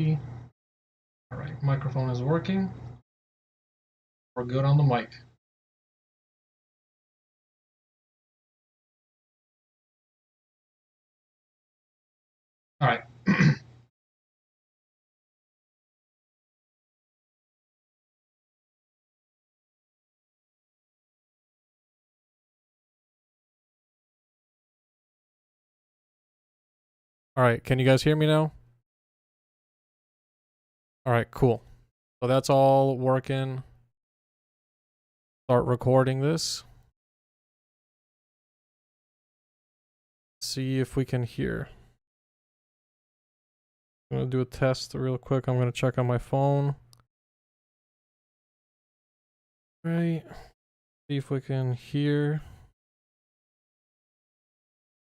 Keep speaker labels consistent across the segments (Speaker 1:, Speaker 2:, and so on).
Speaker 1: All right, microphone is working. We're good on the mic. All right. All right, can you guys hear me now? All right, cool. So that's all working. Start recording this. See if we can hear. I'm gonna do a test real quick. I'm gonna check on my phone. Right. See if we can hear.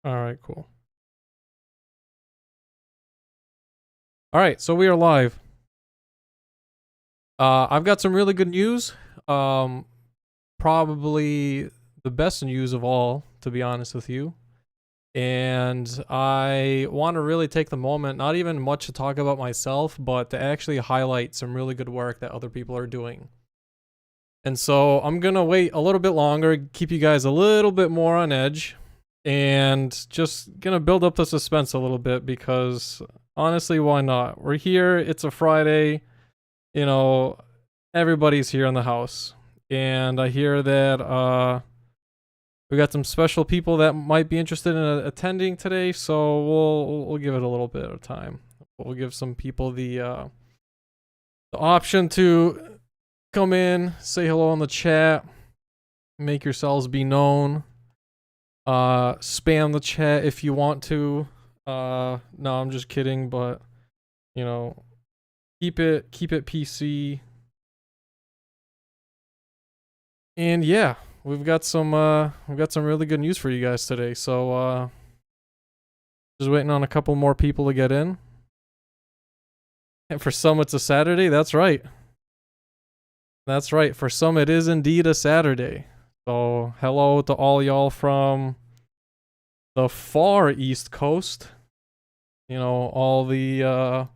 Speaker 1: All right, cool. All right, so we are live. I've got some really good news. Probably the best news of all, to be honest with you. And I want to really take the moment, not even much to talk about myself, but to actually highlight some really good work that other people are doing. And so I'm going to wait a little bit longer, keep you guys a little bit more on edge, and just going to build up the suspense a little bit because honestly, why not? We're here. It's a Friday. You know, everybody's here in the house. And I hear that we got some special people that might be interested in attending today, so we'll give it a little bit of time. We'll give some people the option to come in, say hello in the chat, make yourselves be known. Spam the chat if you want to. No, I'm just kidding, but you know, keep it PC. And yeah, we've got some really good news for you guys today. So just waiting on a couple more people to get in. And for some it's a Saturday, that's right. That's right. For some it is indeed a Saturday. So hello to all y'all from the far East Coast. You know, all the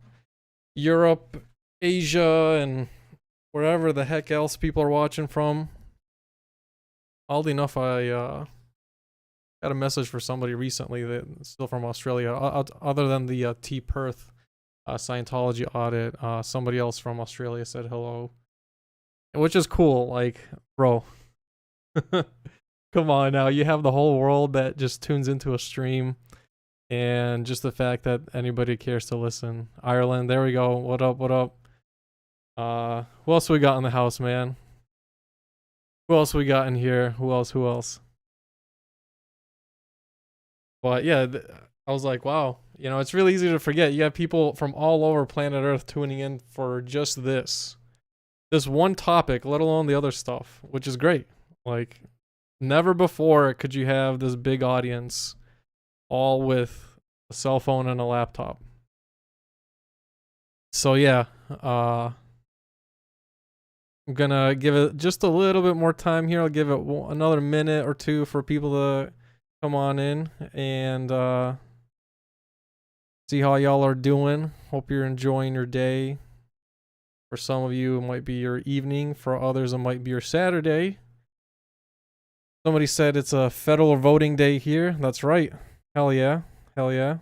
Speaker 1: Europe, Asia, and wherever the heck else people are watching from. Oddly enough, I got a message for somebody recently that's still from Australia. Other than the T Perth Scientology audit, somebody else from Australia said hello, which is cool. Like, bro, come on now. You have the whole world that just tunes into a stream, and just the fact that anybody cares to listen. Ireland, there we go. What up? What up? Who else we got in the house, man? Who else we got in here? Who else? But yeah, I was like, wow, you know, it's really easy to forget. You have people from all over planet Earth tuning in for just this one topic, let alone the other stuff, which is great. Like, never before could you have this big audience all with a cell phone and a laptop. So yeah, I'm gonna give it just a little bit more time here. I'll give it another minute or two for people to come on in and see how y'all are doing. Hope you're enjoying your day. For some of you, it might be your evening. For others, it might be your Saturday. Somebody said it's a federal voting day here. That's right. Hell yeah. Hell yeah.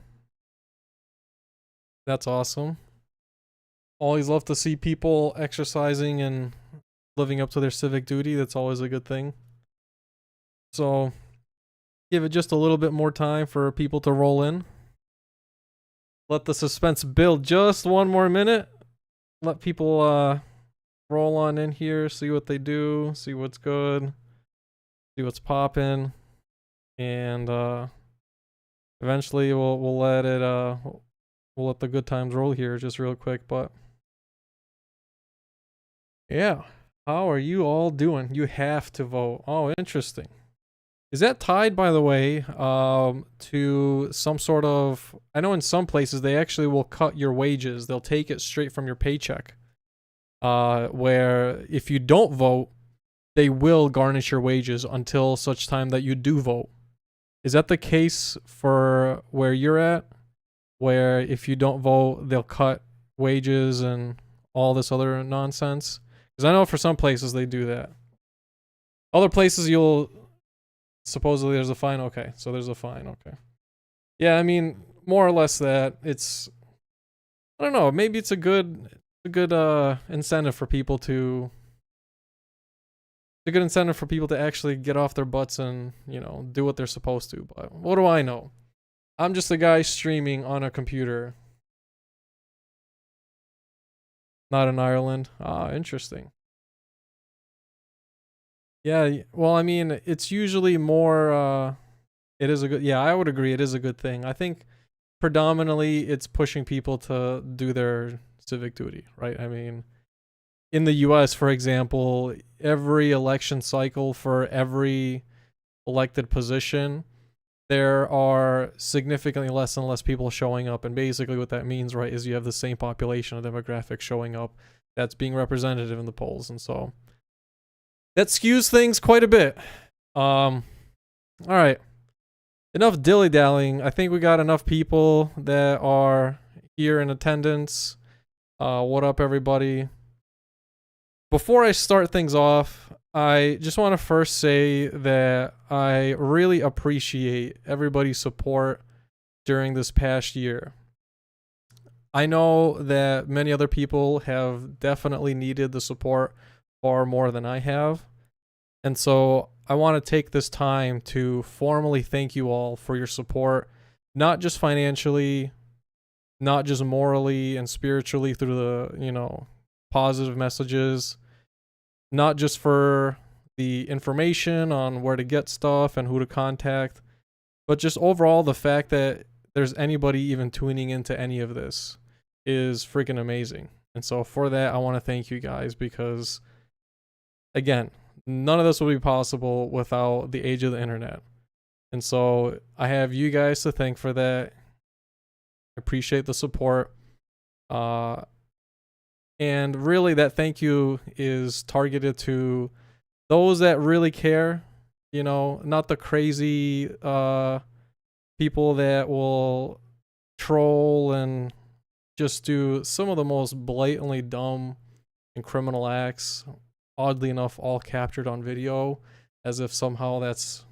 Speaker 1: That's awesome. Always love to see people exercising and living up to their civic duty. That's always a good thing. So give it just a little bit more time for people to roll in. Let the suspense build just one more minute. Let people roll on in here, see what they do, see what's good, see what's popping, and eventually we'll let it we'll let the good times roll here just real quick. But yeah, how are you all doing? You have to vote. Oh, interesting. Is that tied, by the way, to some sort of... I know in some places they actually will cut your wages. They'll take it straight from your paycheck. Where if you don't vote, they will garnish your wages until such time that you do vote. Is that the case for where you're at? Where if you don't vote, they'll cut wages and all this other nonsense. Because I know for some places they do that. Other places you'll supposedly there's a fine. Okay, so there's a fine. Okay. Yeah, I mean, more or less that. It's, I don't know, maybe it's a good incentive for people to actually get off their butts and, you know, do what they're supposed to. But what do I know? I'm just a guy streaming on a computer. Not in Ireland. Ah, interesting. Yeah, well, I mean, it's usually more it is a good, yeah, I would agree it is a good thing. I think predominantly it's pushing people to do their civic duty, right? I mean, in the US, for example, every election cycle for every elected position, there are significantly less and less people showing up. And basically what that means, right, is you have the same population of demographics showing up that's being representative in the polls. And so that skews things quite a bit. All right. Enough dilly-dallying. I think we got enough people that are here in attendance. What up, everybody? Before I start things off, I just want to first say that I really appreciate everybody's support during this past year. I know that many other people have definitely needed the support far more than I have. And so I want to take this time to formally thank you all for your support, not just financially, not just morally and spiritually through the, you know, positive messages, not just for the information on where to get stuff and who to contact, but just overall the fact that there's anybody even tuning into any of this is freaking amazing. And so for that, I want to thank you guys because, again, none of this would be possible without the age of the internet. And so I have you guys to thank for that. I appreciate the support. And really that thank you is targeted to those that really care, you know, not the crazy people that will troll and just do some of the most blatantly dumb and criminal acts, oddly enough, all captured on video, as if somehow that's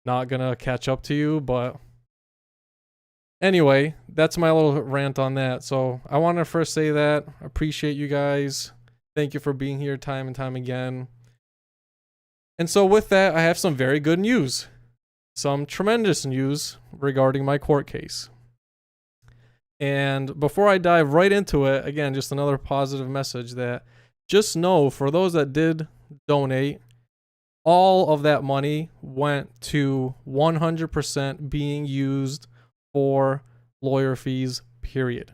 Speaker 1: not gonna catch up to you. But anyway, that's my little rant on that. So I want to first say that I appreciate you guys. Thank you for being here time and time again. And so with that, I have some very good news. Some tremendous news regarding my court case. And before I dive right into it, again, just another positive message that just know for those that did donate, all of that money went to 100% being used for lawyer fees, period.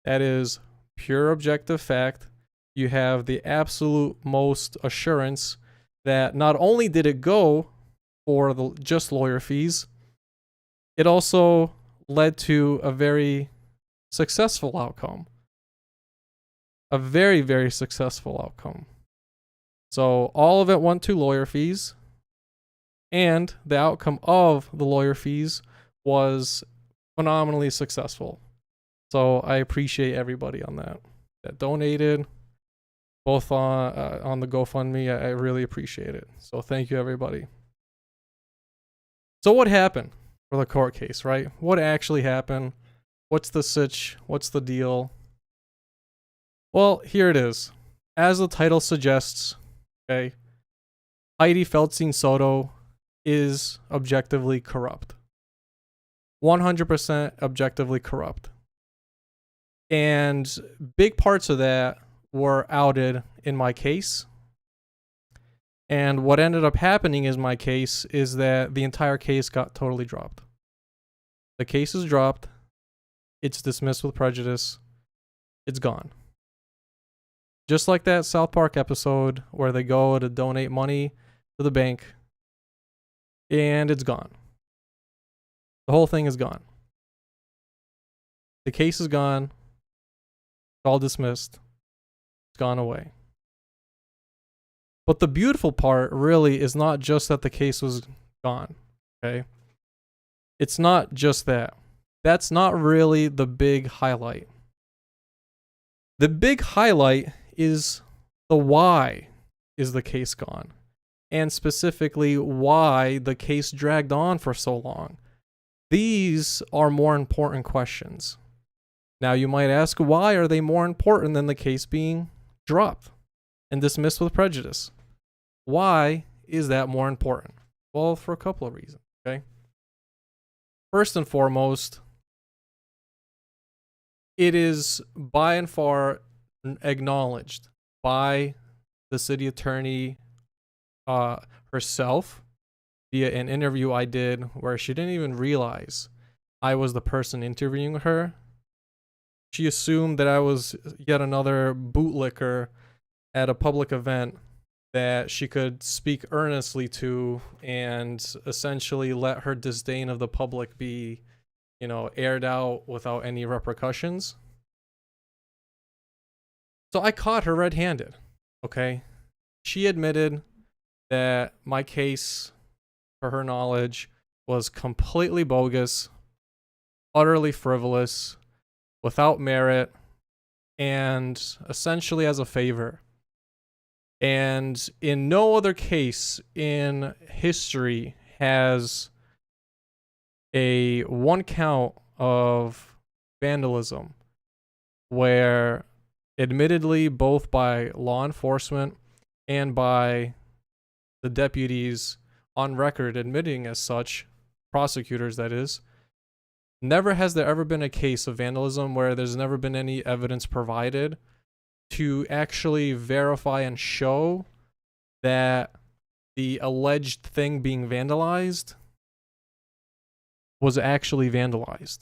Speaker 1: That is pure objective fact. You have the absolute most assurance that not only did it go for the just lawyer fees, it also led to a very successful outcome. A very, very successful outcome. So all of it went to lawyer fees, and the outcome of the lawyer fees was phenomenally successful. So I appreciate everybody on that donated, both on the GoFundMe. I really appreciate it. So thank you, everybody. So what happened for the court case, right? What actually happened? What's the sitch? What's the deal? Well, here it is. As the title suggests, okay, Hydee Feldstein Soto is objectively corrupt. 100% objectively corrupt. And big parts of that were outed in my case. And what ended up happening in my case is that the entire case got totally dropped. The case is dropped. It's dismissed with prejudice. It's gone. Just like that South Park episode where they go to donate money to the bank, and it's gone. The whole thing is gone. The case is gone. It's all dismissed. It's gone away. But the beautiful part really is not just that the case was gone, okay? It's not just that. That's not really the big highlight. The big highlight is the why is the case gone, and specifically why the case dragged on for so long. These are more important questions. Now you might ask, why are they more important than the case being dropped and dismissed with prejudice? Why is that more important? Well, for a couple of reasons, okay? First and foremost, it is by and far acknowledged by the city attorney herself via an interview I did where she didn't even realize I was the person interviewing her. She assumed that I was yet another bootlicker at a public event that she could speak earnestly to and essentially let her disdain of the public be, aired out without any repercussions. So I caught her red-handed, okay? She admitted that my case, for her knowledge, was completely bogus, utterly frivolous, without merit, and essentially as a favor. And in no other case in history has a one count of vandalism where admittedly both by law enforcement and by the deputies on record admitting as such, prosecutors that is, never has there ever been a case of vandalism where there's never been any evidence provided to actually verify and show that the alleged thing being vandalized was actually vandalized.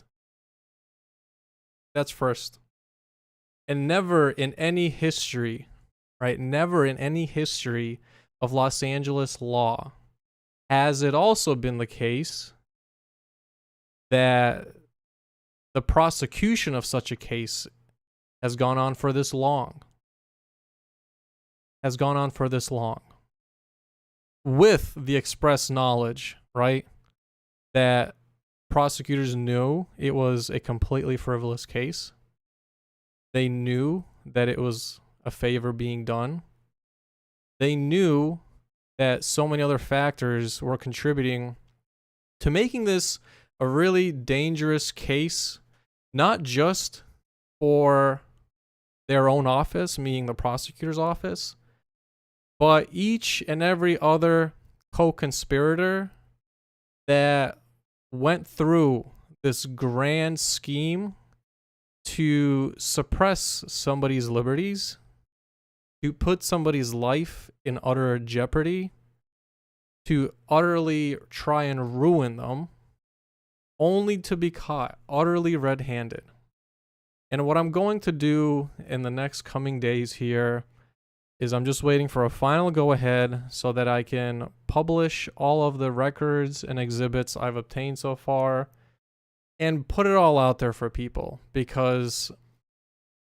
Speaker 1: That's first. And never in any history, right? Never in any history of Los Angeles law has it also been the case that the prosecution of such a case has gone on for this long. With the express knowledge, right, that prosecutors knew it was a completely frivolous case. They knew that it was a favor being done. They knew that so many other factors were contributing to making this a really dangerous case, not just for their own office, meaning the prosecutor's office, but each and every other co-conspirator that went through this grand scheme to suppress somebody's liberties, to put somebody's life in utter jeopardy, to utterly try and ruin them, only to be caught utterly red-handed. And what I'm going to do in the next coming days here is I'm just waiting for a final go-ahead so that I can publish all of the records and exhibits I've obtained so far and put it all out there for people. Because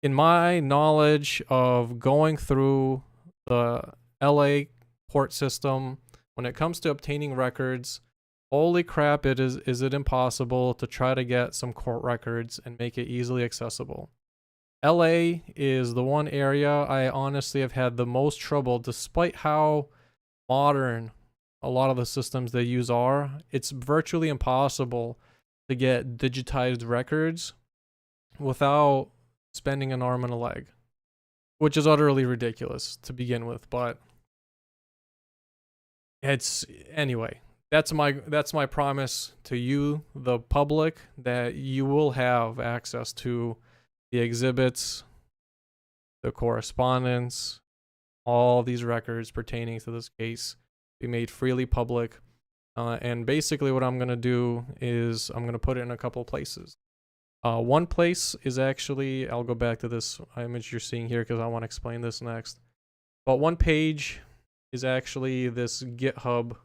Speaker 1: in my knowledge of going through the LA court system, when it comes to obtaining records, holy crap, is it impossible to try to get some court records and make it easily accessible. LA is the one area I honestly have had the most trouble, despite how modern a lot of the systems they use are. It's virtually impossible to get digitized records without spending an arm and a leg, which is utterly ridiculous to begin with. But it's anyway. That's my promise to you, the public, that you will have access to the exhibits, the correspondence, all these records pertaining to this case be made freely public. And basically what I'm going to do is I'm going to put it in a couple places. One place is actually, I'll go back to this image you're seeing here because I want to explain this next. But one page is actually this GitHub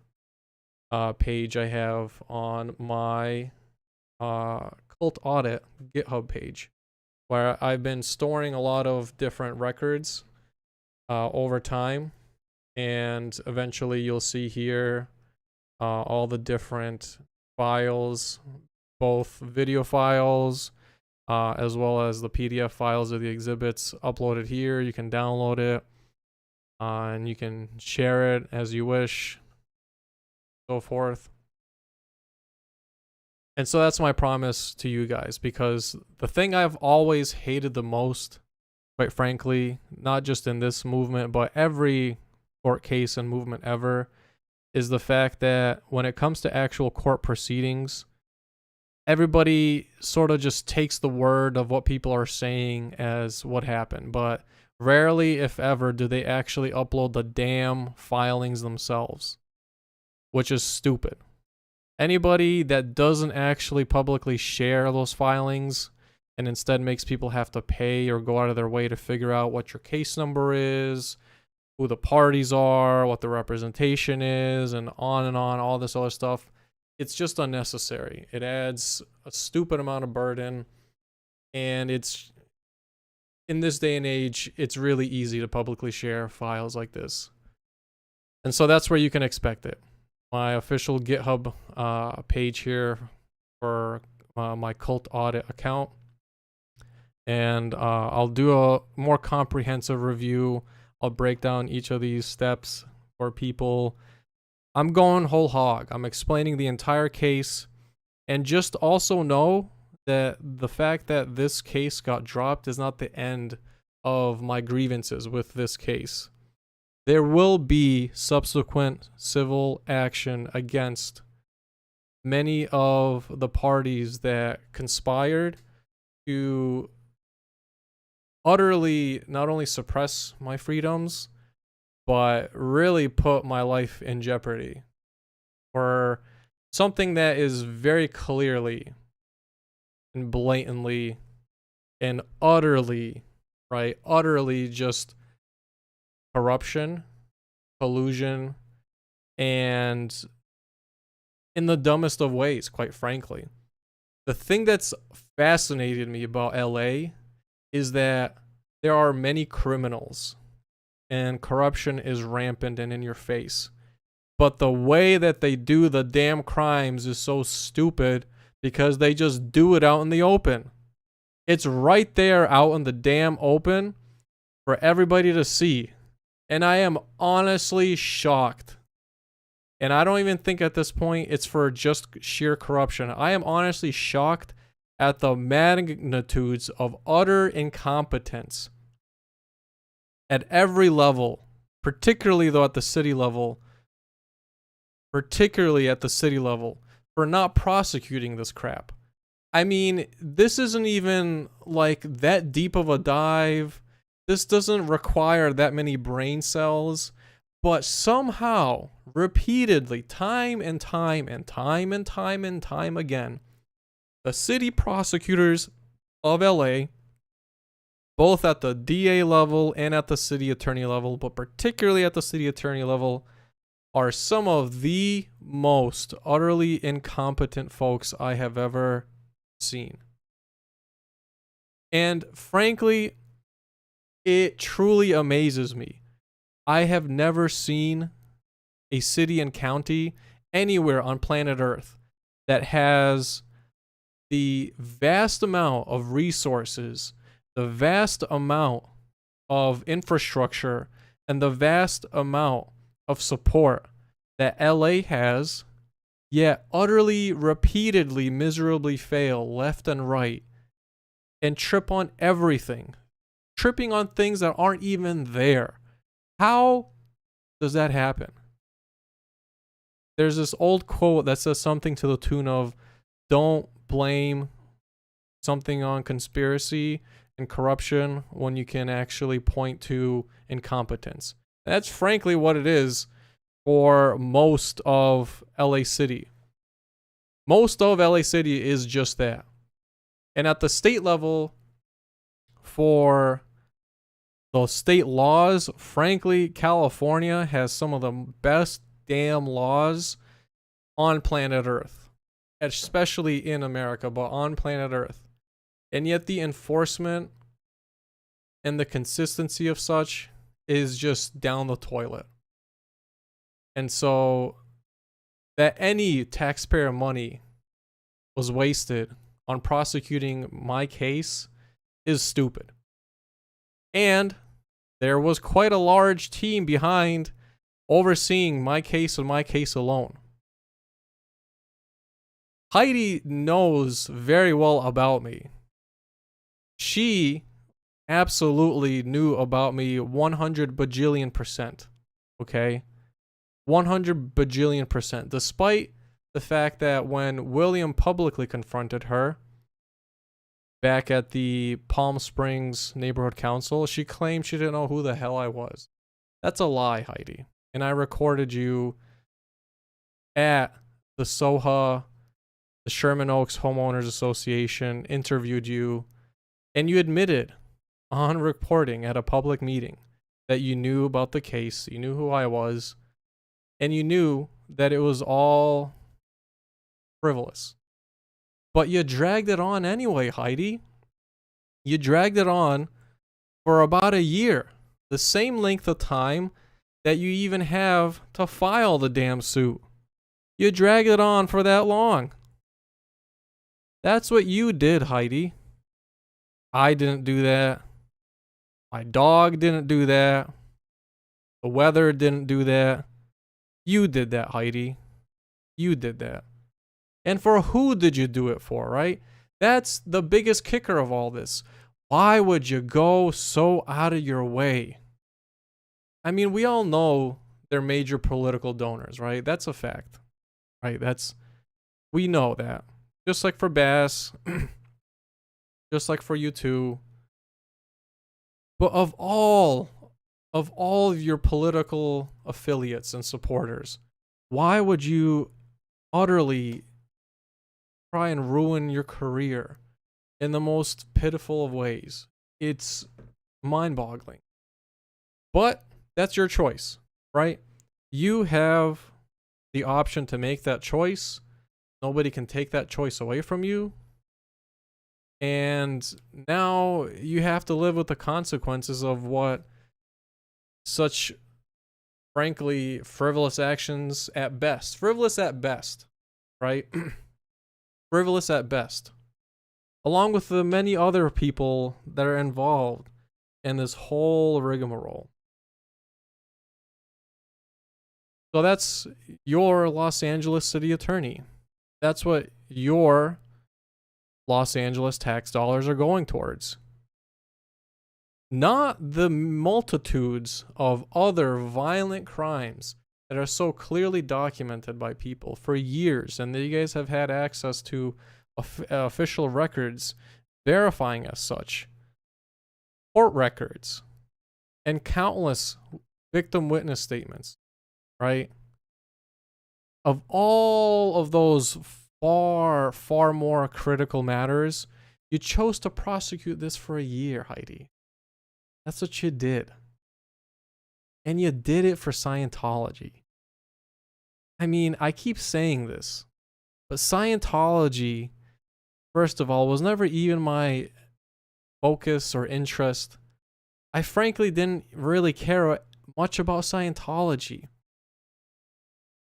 Speaker 1: page I have on my cult audit GitHub page, where I've been storing a lot of different records over time. And eventually you'll see here all the different files, both video files as well as the PDF files of the exhibits uploaded here. You can download it, and you can share it as you wish, so forth. And so that's my promise to you guys, because the thing I've always hated the most, quite frankly, not just in this movement, but every court case and movement ever, is the fact that when it comes to actual court proceedings, everybody sort of just takes the word of what people are saying as what happened, but rarely, if ever, do they actually upload the damn filings themselves, which is stupid. Anybody that doesn't actually publicly share those filings and instead makes people have to pay or go out of their way to figure out what your case number is, who the parties are, what the representation is, and on, all this other stuff, it's just unnecessary. It adds a stupid amount of burden, and it's, in this day and age, it's really easy to publicly share files like this. And so that's where you can expect it. My official GitHub page here for my cult audit account. And I'll do a more comprehensive review. I'll break down each of these steps for people. I'm going whole hog. I'm explaining the entire case. And just also know that the fact that this case got dropped is not the end of my grievances with this case. There will be subsequent civil action against many of the parties that conspired to utterly not only suppress my freedoms, but really put my life in jeopardy for something that is very clearly and blatantly and utterly, right, utterly just corruption, collusion, and in the dumbest of ways, quite frankly. The thing that's fascinated me about LA is that there are many criminals and corruption is rampant and in your face. But the way that they do the damn crimes is so stupid because they just do it out in the open. It's right there out in the damn open for everybody to see. And I am honestly shocked. And I don't even think at this point it's for just sheer corruption. I am honestly shocked at the magnitudes of utter incompetence at every level, particularly though at the city level, for not prosecuting this crap. I mean, this isn't even like that deep of a dive. This doesn't require that many brain cells, but somehow, repeatedly, time and time again, the city prosecutors of LA, both at the DA level and at the city attorney level, but particularly at the city attorney level, are some of the most utterly incompetent folks I have ever seen. And frankly, it truly amazes me. I have never seen a city and county anywhere on planet Earth that has the vast amount of resources, the vast amount of infrastructure, and the vast amount of support that LA has, yet utterly, repeatedly, miserably fail left and right and trip on everything. Tripping on things that aren't even there. How does that happen? There's this old quote that says something to the tune of, don't blame something on conspiracy and corruption when you can actually point to incompetence. That's frankly what it is for most of LA City. Most of LA City is just that. And at the state level, for the state laws, frankly, California has some of the best damn laws on planet Earth, especially in America, but on planet Earth. And yet the enforcement and the consistency of such is just down the toilet. And so that any taxpayer money was wasted on prosecuting my case is stupid. And there was quite a large team behind overseeing my case and my case alone. Hydee knows very well about me. She absolutely knew about me 100 bajillion %. Okay? 100 bajillion %. Despite the fact that when William publicly confronted her back at the Palm Springs Neighborhood Council, she claimed she didn't know who the hell I was. That's a lie, Hydee. And I recorded you at the SOHA, the Sherman Oaks Homeowners Association, interviewed you, and you admitted on reporting at a public meeting that you knew about the case, you knew who I was, and you knew that it was all frivolous. But you dragged it on anyway, Hydee. You dragged it on for about a year, the same length of time that you even have to file the damn suit. You dragged it on for that long. That's what you did, Hydee. I didn't do that. My dog didn't do that. The weather didn't do that. You did that, Hydee. You did that. And for who did you do it for, right? That's the biggest kicker of all this. Why would you go so out of your way? I mean, we all know they're major political donors, right? That's a fact, right? We know that. Just like for Bass, just like for you too. But of all of your political affiliates and supporters, why would you utterly try and ruin your career in the most pitiful of ways? It's mind-boggling. But that's your choice, right? You have the option to make that choice. Nobody can take that choice away from you. And now you have to live with the consequences of what such, frankly, frivolous actions at best. Frivolous at best, right? Frivolous at best. Along with the many other people that are involved in this whole rigmarole. So that's your Los Angeles city attorney. That's what your Los Angeles tax dollars are going towards. Not the multitudes of other violent crimes that are so clearly documented by people for years, and that you guys have had access to official records verifying as such. Court records and countless victim witness statements, right? Of all of those far, far more critical matters, you chose to prosecute this for a year, Hydee. That's what you did. And you did it for Scientology. I mean, I keep saying this, but Scientology, first of all, was never even my focus or interest. I frankly didn't really care much about Scientology.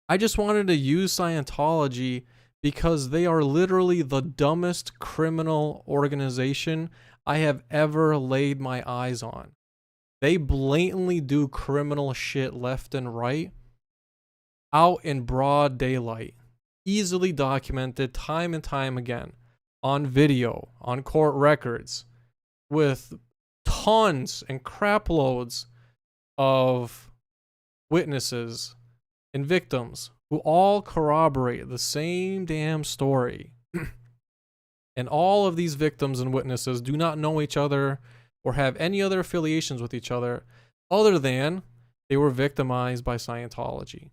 Speaker 1: I just wanted to use Scientology because they are literally the dumbest criminal organization I have ever laid my eyes on. They blatantly do criminal shit left and right, out in broad daylight, easily documented time and time again, on video, on court records, with tons and crap loads of witnesses and victims who all corroborate the same damn story. And all of these victims and witnesses do not know each other or have any other affiliations with each other than they were victimized by Scientology.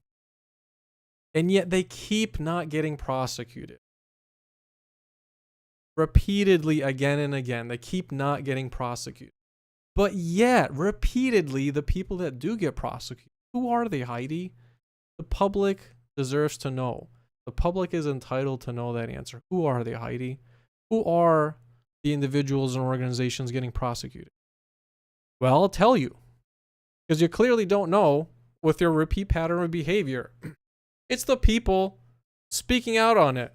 Speaker 1: And yet they keep not getting prosecuted. Repeatedly, again and again, they keep not getting prosecuted. But yet, repeatedly, the people that do get prosecuted, who are they, Hydee? The public deserves to know. The public is entitled to know that answer. Who are they, Hydee? Who are the individuals and organizations getting prosecuted? Well, I'll tell you. Because you clearly don't know with your repeat pattern of behavior. It's the people speaking out on it.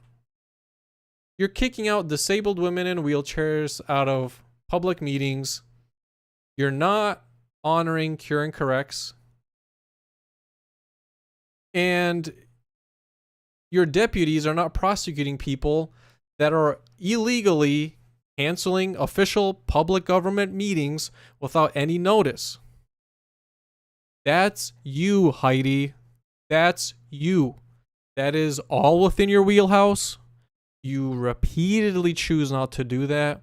Speaker 1: You're kicking out disabled women in wheelchairs out of public meetings. You're not honoring cure and corrects. And your deputies are not prosecuting people that are illegally canceling official public government meetings without any notice. That's you, Hydee. That's you. That is all within your wheelhouse. You repeatedly choose not to do that.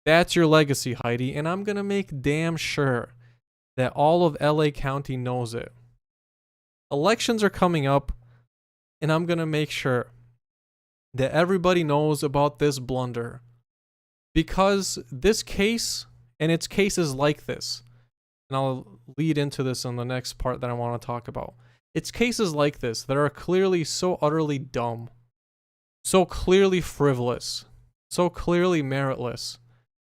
Speaker 1: That's your legacy, Hydee. And I'm going to make damn sure that all of LA County knows it. Elections are coming up, and I'm going to make sure that everybody knows about this blunder. Because this case, and it's cases like this, and I'll lead into this in the next part that I want to talk about. It's cases like this that are clearly so utterly dumb, so clearly frivolous, so clearly meritless,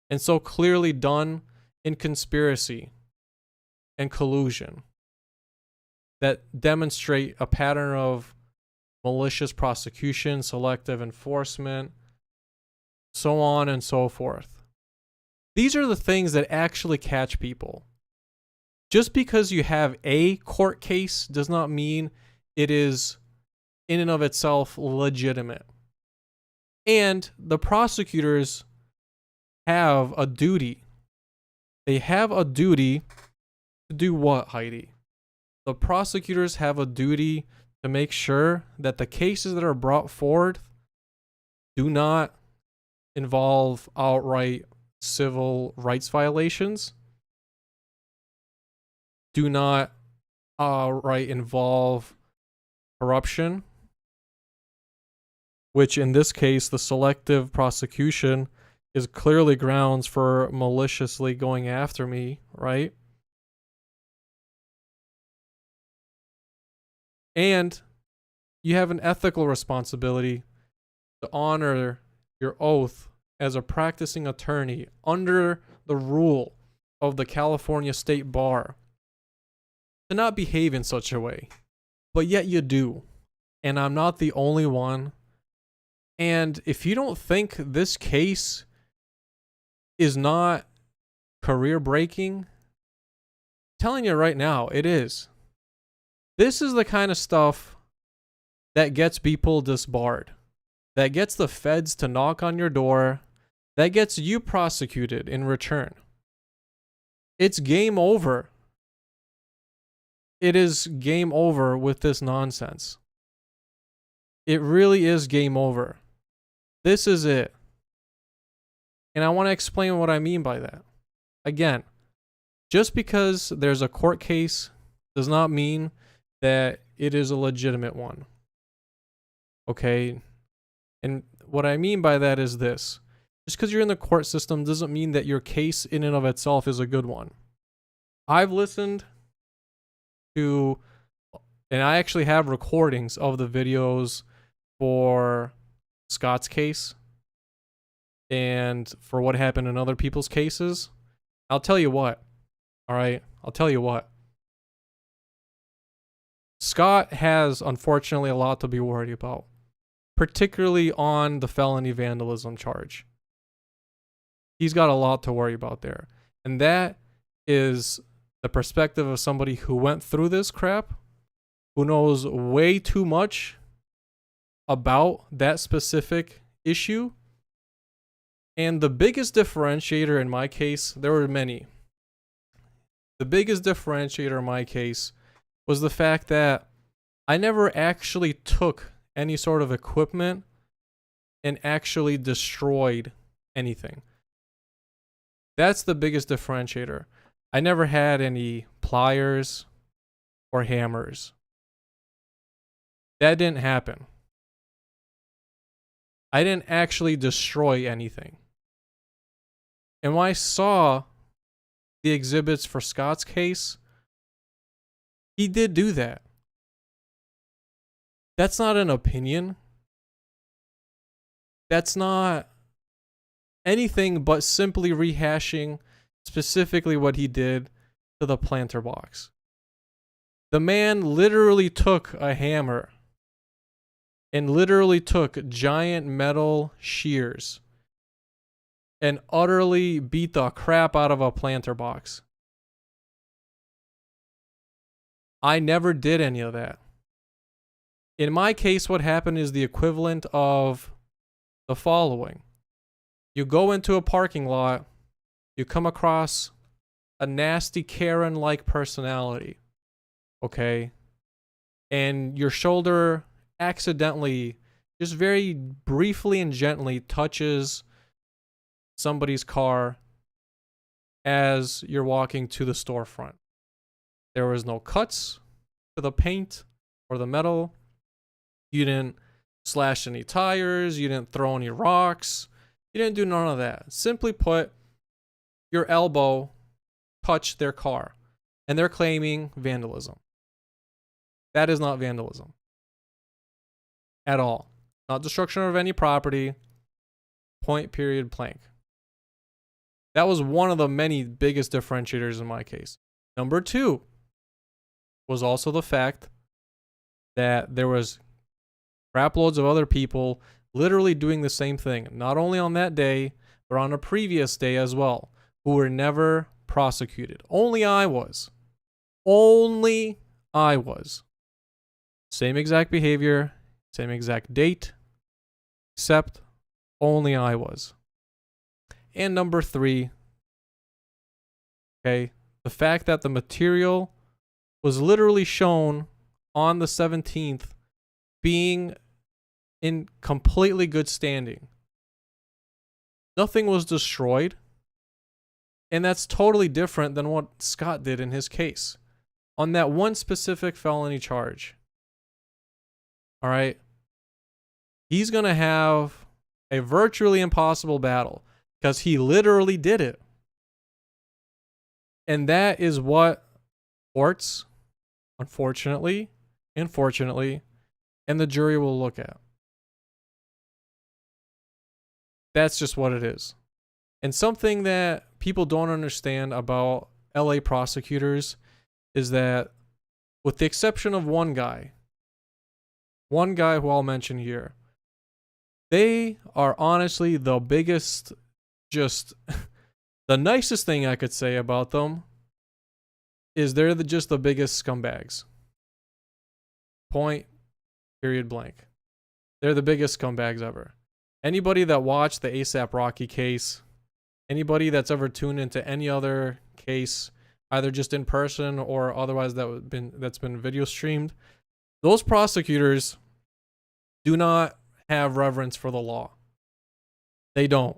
Speaker 1: and so clearly done in conspiracy and collusion that demonstrate a pattern of malicious prosecution, selective enforcement, so on and so forth. These are the things that actually catch people. Just because you have a court case does not mean it is in and of itself legitimate. And the prosecutors have a duty. They have a duty to do what, Hydee? The prosecutors have a duty to make sure that the cases that are brought forward do not involve outright civil rights violations, do not outright involve corruption, which in this case, the selective prosecution is clearly grounds for maliciously going after me, right? And you have an ethical responsibility to honor your oath as a practicing attorney under the rule of the California State Bar to not behave in such a way. But yet you do. And I'm not the only one. And if you don't think this case is not career breaking, I'm telling you right now, it is. This is the kind of stuff that gets people disbarred, that gets the feds to knock on your door, that gets you prosecuted in return. It's game over. It is game over with this nonsense. It really is game over. This is it. And I want to explain what I mean by that. Again, just because there's a court case does not mean that it is a legitimate one. Okay? And what I mean by that is this. Just because you're in the court system doesn't mean that your case in and of itself is a good one. I've listened to, and I actually have recordings of the videos for Scott's case and for what happened in other people's cases. I'll tell you what. All right? I'll tell you what. Scott has, unfortunately, a lot to be worried about, particularly on the felony vandalism charge. He's got a lot to worry about there. And that is the perspective of somebody who went through this crap, who knows way too much about that specific issue. And the biggest differentiator in my case, there were many. The biggest differentiator in my case was the fact that I never actually took any sort of equipment and actually destroyed anything. That's the biggest differentiator. I never had any pliers or hammers. That didn't happen. I didn't actually destroy anything. And when I saw the exhibits for Scott's case, he did do that. That's not an opinion. That's not anything but simply rehashing specifically what he did to the planter box. The man literally took a hammer and literally took giant metal shears and utterly beat the crap out of a planter box. I never did any of that. In my case, what happened is the equivalent of the following. You go into a parking lot, you come across a nasty Karen-like personality, okay? And your shoulder accidentally, just very briefly and gently touches somebody's car as you're walking to the storefront. There was no cuts to the paint or the metal. You didn't slash any tires. You didn't throw any rocks. You didn't do none of that. Simply put, your elbow touched their car, and they're claiming vandalism. That is not vandalism at all. Not destruction of any property. Point, period, blank. That was one of the many biggest differentiators in my case. Number 2 was also the fact that there was crap loads of other people literally doing the same thing, not only on that day, but on a previous day as well, who were never prosecuted. Only I was. Only I was. Same exact behavior, same exact date, except only I was. And number 3, okay, the fact that the material was literally shown on the 17th being in completely good standing. Nothing was destroyed. And that's totally different than what Scott did in his case on that one specific felony charge. All right. He's going to have a virtually impossible battle because he literally did it. And that is what courts, unfortunately, and fortunately, and the jury will look at. That's just what it is. And something that people don't understand about LA prosecutors is that, with the exception of one guy who I'll mention here, they are honestly the biggest, just the nicest thing I could say about them is they're just the biggest scumbags. Point, period, blank. They're the biggest scumbags ever. Anybody that watched the ASAP Rocky case, anybody that's ever tuned into any other case, either just in person or otherwise that's been video streamed, those prosecutors do not have reverence for the law. They don't.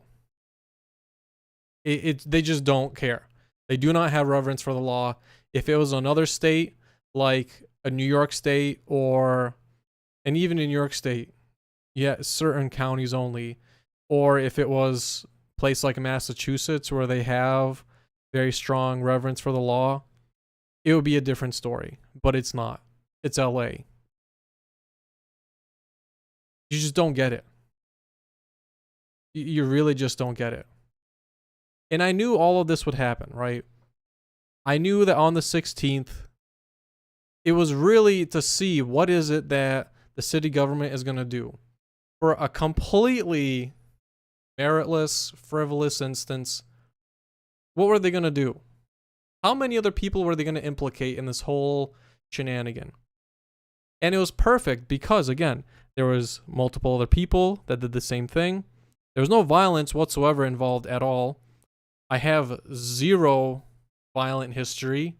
Speaker 1: They just don't care. They do not have reverence for the law. If it was another state, like a New York state, and even in New York state, yeah, certain counties only, or if it was a place like Massachusetts where they have very strong reverence for the law, it would be a different story. But it's not. It's LA. You just don't get it. You really just don't get it. And I knew all of this would happen, right? I knew that on the 16th, it was really to see what is it that the city government is going to do. For a completely meritless, frivolous instance, what were they going to do? How many other people were they going to implicate in this whole shenanigan? And it was perfect because, again, there was multiple other people that did the same thing. There was no violence whatsoever involved at all. I have zero violent history,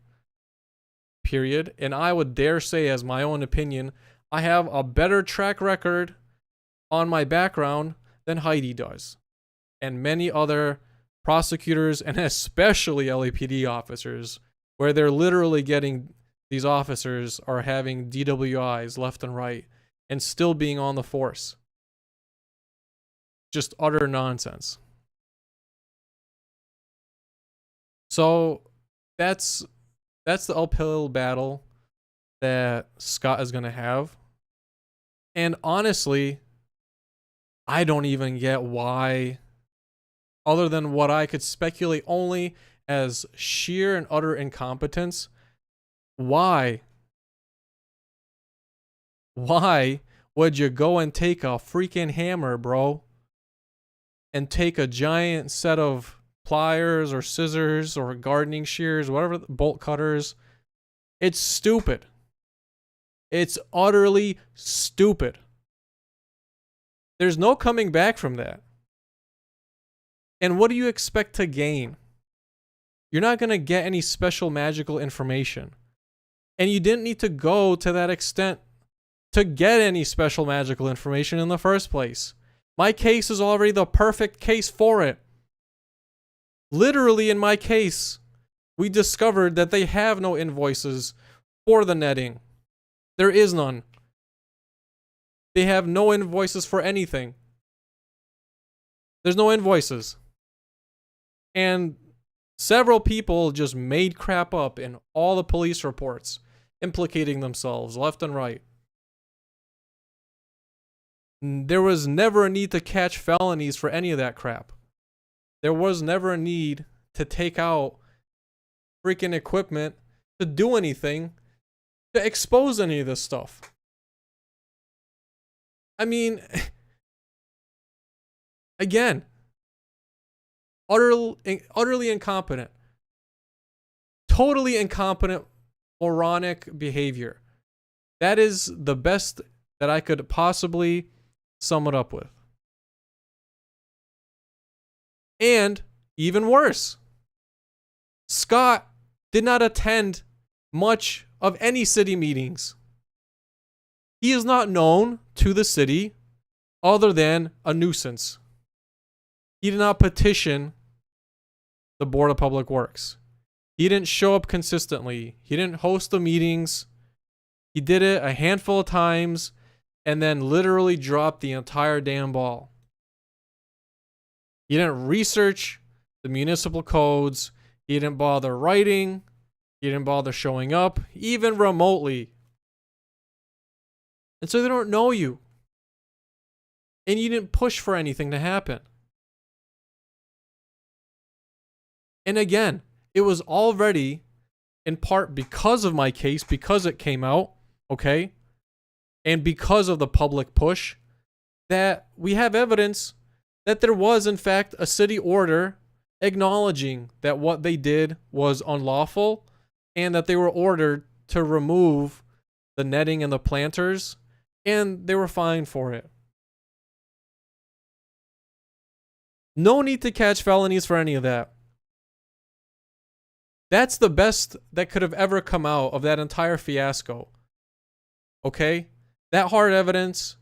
Speaker 1: period. And I would dare say, as my own opinion, I have a better track record on my background than Hydee does. And many other prosecutors, and especially LAPD officers, where they're literally getting, these officers are having DWIs left and right and still being on the force. Just utter nonsense. So that's the uphill battle that Scott is going to have. And honestly, I don't even get why, other than what I could speculate only as sheer and utter incompetence, why would you go and take a freaking hammer, bro, and take a giant set of pliers or scissors or gardening shears, whatever, bolt cutters? It's stupid. It's utterly stupid. There's no coming back from that. And what do you expect to gain? You're not going to get any special magical information. And you didn't need to go to that extent to get any special magical information in the first place. My case is already the perfect case for it. Literally, in my case, we discovered that they have no invoices for the netting. There is none. They have no invoices for anything. There's no invoices. And several people just made crap up in all the police reports, implicating themselves left and right. There was never a need to catch felonies for any of that crap. There was never a need to take out freaking equipment to do anything to expose any of this stuff. I mean, again, utterly incompetent. Totally incompetent, moronic behavior. That is the best that I could possibly sum it up with. And even worse, Scott did not attend much of any city meetings. He is not known to the city other than a nuisance. He did not petition the Board of Public Works. He didn't show up consistently. He didn't host the meetings. He did it a handful of times and then literally dropped the entire damn ball. He didn't research the municipal codes. He didn't bother writing. He didn't bother showing up, even remotely. And so they don't know you. And you didn't push for anything to happen. And again, it was already in part because of my case, because it came out, okay? And because of the public push, that we have evidence that there was, in fact, a city order acknowledging that what they did was unlawful and that they were ordered to remove the netting and the planters, and they were fined for it. No need to catch felonies for any of that. That's the best that could have ever come out of that entire fiasco. Okay? That hard evidence,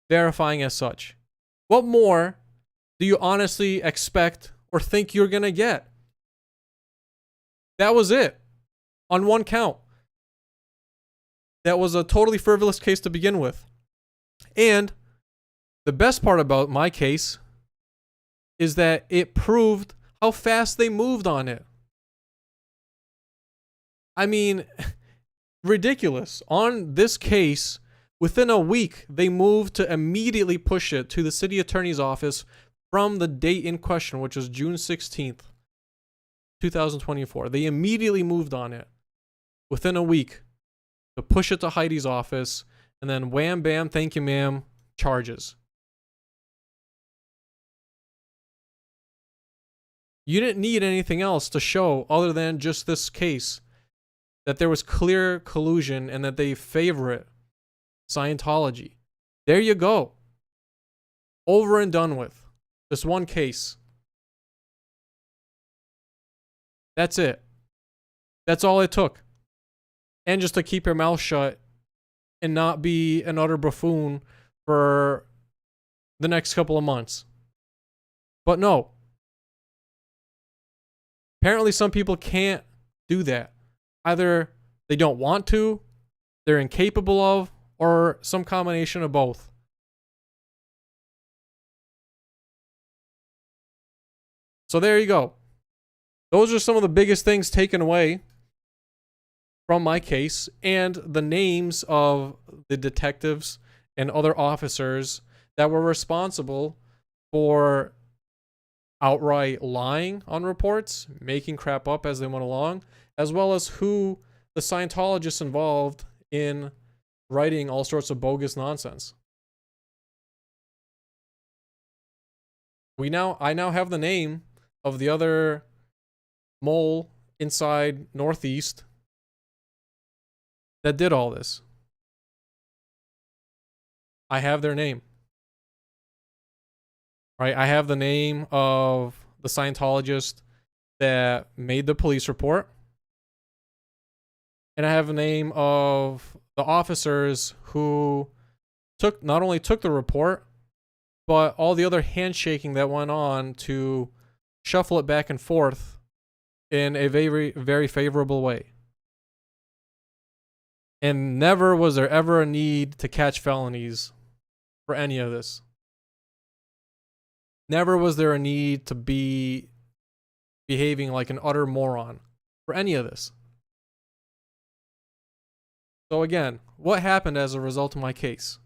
Speaker 1: verifying as such. What more do you honestly expect or think you're going to get? That was it. On one count. That was a totally frivolous case to begin with. And the best part about my case is that it proved how fast they moved on it. I mean, ridiculous. On this case, within a week, they moved to immediately push it to the city attorney's office from the date in question, which was June 16th, 2024. They immediately moved on it within a week to push it to Hydee's office, and then wham, bam, thank you, ma'am, charges. You didn't need anything else to show other than just this case that there was clear collusion and that they favor Scientology. There you go. Over and done with. This one case. That's it. That's all it took. And just to keep your mouth shut and not be an utter buffoon for the next couple of months. But no. Apparently some people can't do that. Either they don't want to, they're incapable of, or some combination of both. So there you go. Those are some of the biggest things taken away from my case, and the names of the detectives and other officers that were responsible for outright lying on reports, making crap up as they went along, as well as who the Scientologists involved in writing all sorts of bogus nonsense. I now have the name of the other mole inside Northeast that did all this. I have their name. Right? I have the name of the Scientologist that made the police report. And I have the name of the officers who not only took the report, but all the other handshaking that went on to shuffle it back and forth in a very, very favorable way. And never was there ever a need to catch felonies for any of this. Never was there a need to be behaving like an utter moron for any of this. So again, what happened as a result of my case?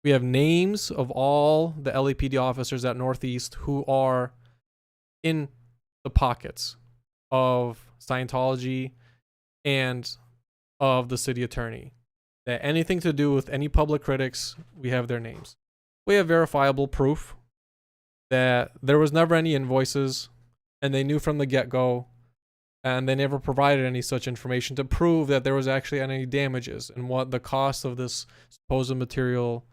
Speaker 1: We have names of all the LAPD officers at Northeast who are in the pockets of Scientology and of the city attorney. That anything to do with any public critics, we have their names. We have verifiable proof that there was never any invoices, and they knew from the get-go, and they never provided any such information to prove that there was actually any damages and what the cost of this supposed material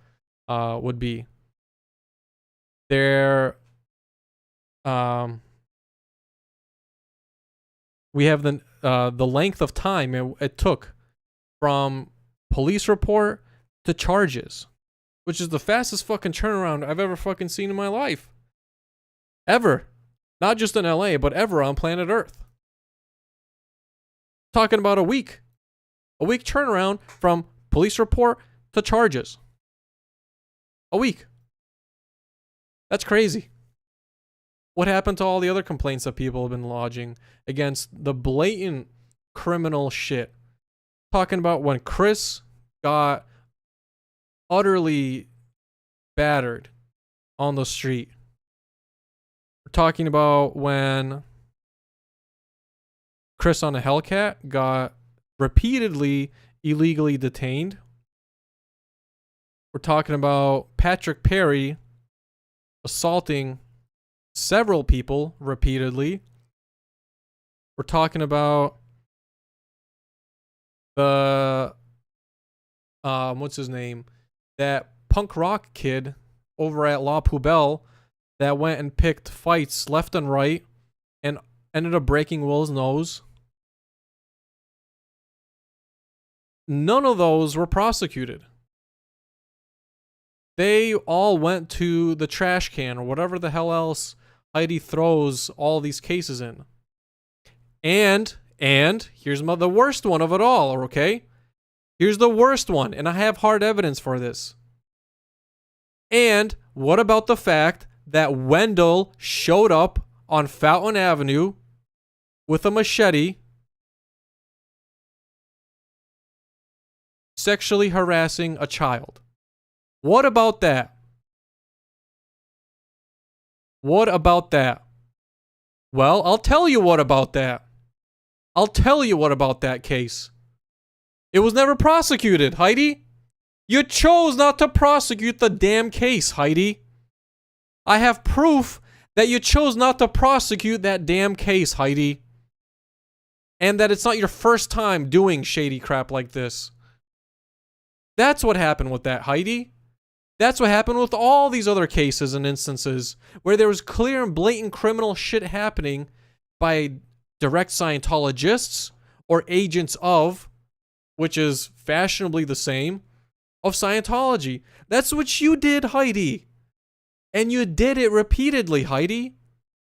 Speaker 1: would be. We have the length of time it took from police report to charges, which is the fastest fucking turnaround I've ever fucking seen in my life. Ever. Not just in LA, but ever on planet Earth. Talking about a week. A week turnaround from police report to charges. A week. That's crazy. What happened to all the other complaints that people have been lodging against the blatant criminal shit? Talking about when Chris got utterly battered on the street. We're talking about when Chris on a Hellcat got repeatedly illegally detained. We're talking about Patrick Perry assaulting several people repeatedly. We're talking about the what's his name? That punk rock kid over at La Poubelle that went and picked fights left and right and ended up breaking Will's nose. None of those were prosecuted. They all went to the trash can or whatever the hell else Hydee throws all these cases in. And here's the worst one of it all, okay? Here's the worst one, and I have hard evidence for this. And what about the fact that Wendell showed up on Fountain Avenue with a machete, sexually harassing a child? What about that? What about that? Well, I'll tell you what about that. I'll tell you what about that case. It was never prosecuted, Hydee. You chose not to prosecute the damn case, Hydee. I have proof that you chose not to prosecute that damn case, Hydee. And that it's not your first time doing shady crap like this. That's what happened with that, Hydee. That's what happened with all these other cases and instances where there was clear and blatant criminal shit happening by direct Scientologists or agents of, which is fashionably the same, of Scientology. That's what you did, Hydee. And you did it repeatedly, Hydee.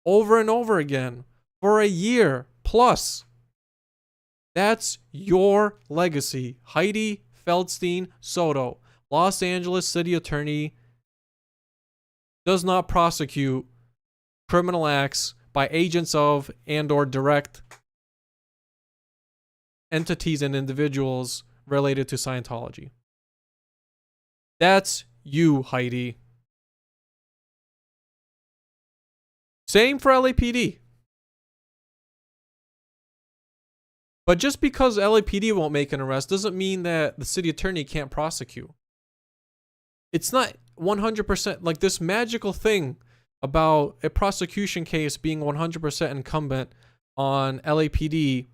Speaker 1: Over and over again. For a year plus. That's your legacy. Hydee Feldstein Soto, Los Angeles City Attorney, does not prosecute criminal acts by agents of and or direct entities and individuals related to Scientology. That's you, Hydee. Same for LAPD. But just because LAPD won't make an arrest doesn't mean that the city attorney can't prosecute. It's not 100% like this magical thing about a prosecution case being 100% incumbent on LAPD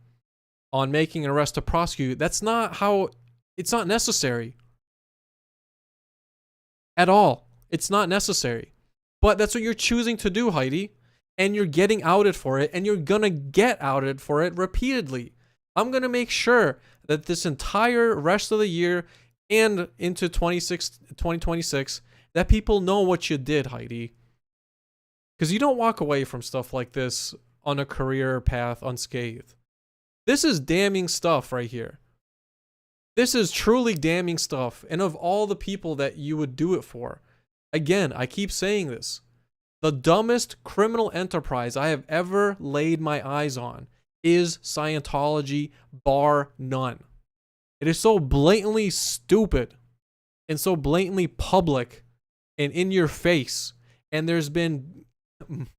Speaker 1: on making an arrest to prosecute. That's not how, it's not necessary at all. It's not necessary. But that's what you're choosing to do, Hydee. And you're getting outed for it, and you're gonna get outed for it repeatedly. I'm gonna make sure that this entire rest of the year and into 2026, that people know what you did, Hydee. Because you don't walk away from stuff like this on a career path unscathed. This is damning stuff right here. This is truly damning stuff. And of all the people that you would do it for, again, I keep saying this, the dumbest criminal enterprise I have ever laid my eyes on is Scientology, bar none. It is so blatantly stupid and so blatantly public and in your face. And there's been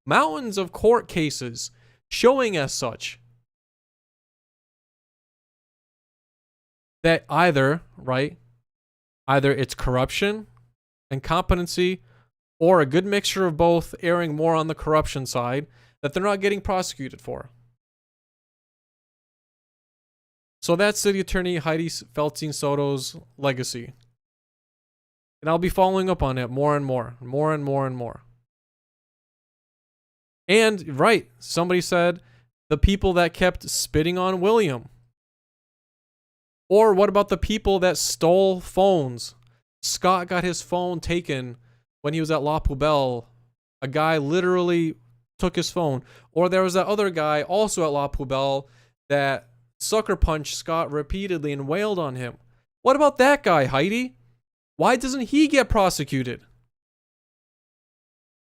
Speaker 1: mountains of court cases showing as such that either it's corruption, incompetency, or a good mixture of both, erring more on the corruption side, that they're not getting prosecuted for. So that's City Attorney Hydee Feldstein Soto's legacy. And I'll be following up on it more and more. And, right, somebody said the people that kept spitting on William. Or what about the people that stole phones? Scott got his phone taken when he was at La Poubelle. A guy literally took his phone. Or there was that other guy also at La Poubelle that sucker punched Scott repeatedly and wailed on him. What about that guy, Hydee? Why doesn't he get prosecuted?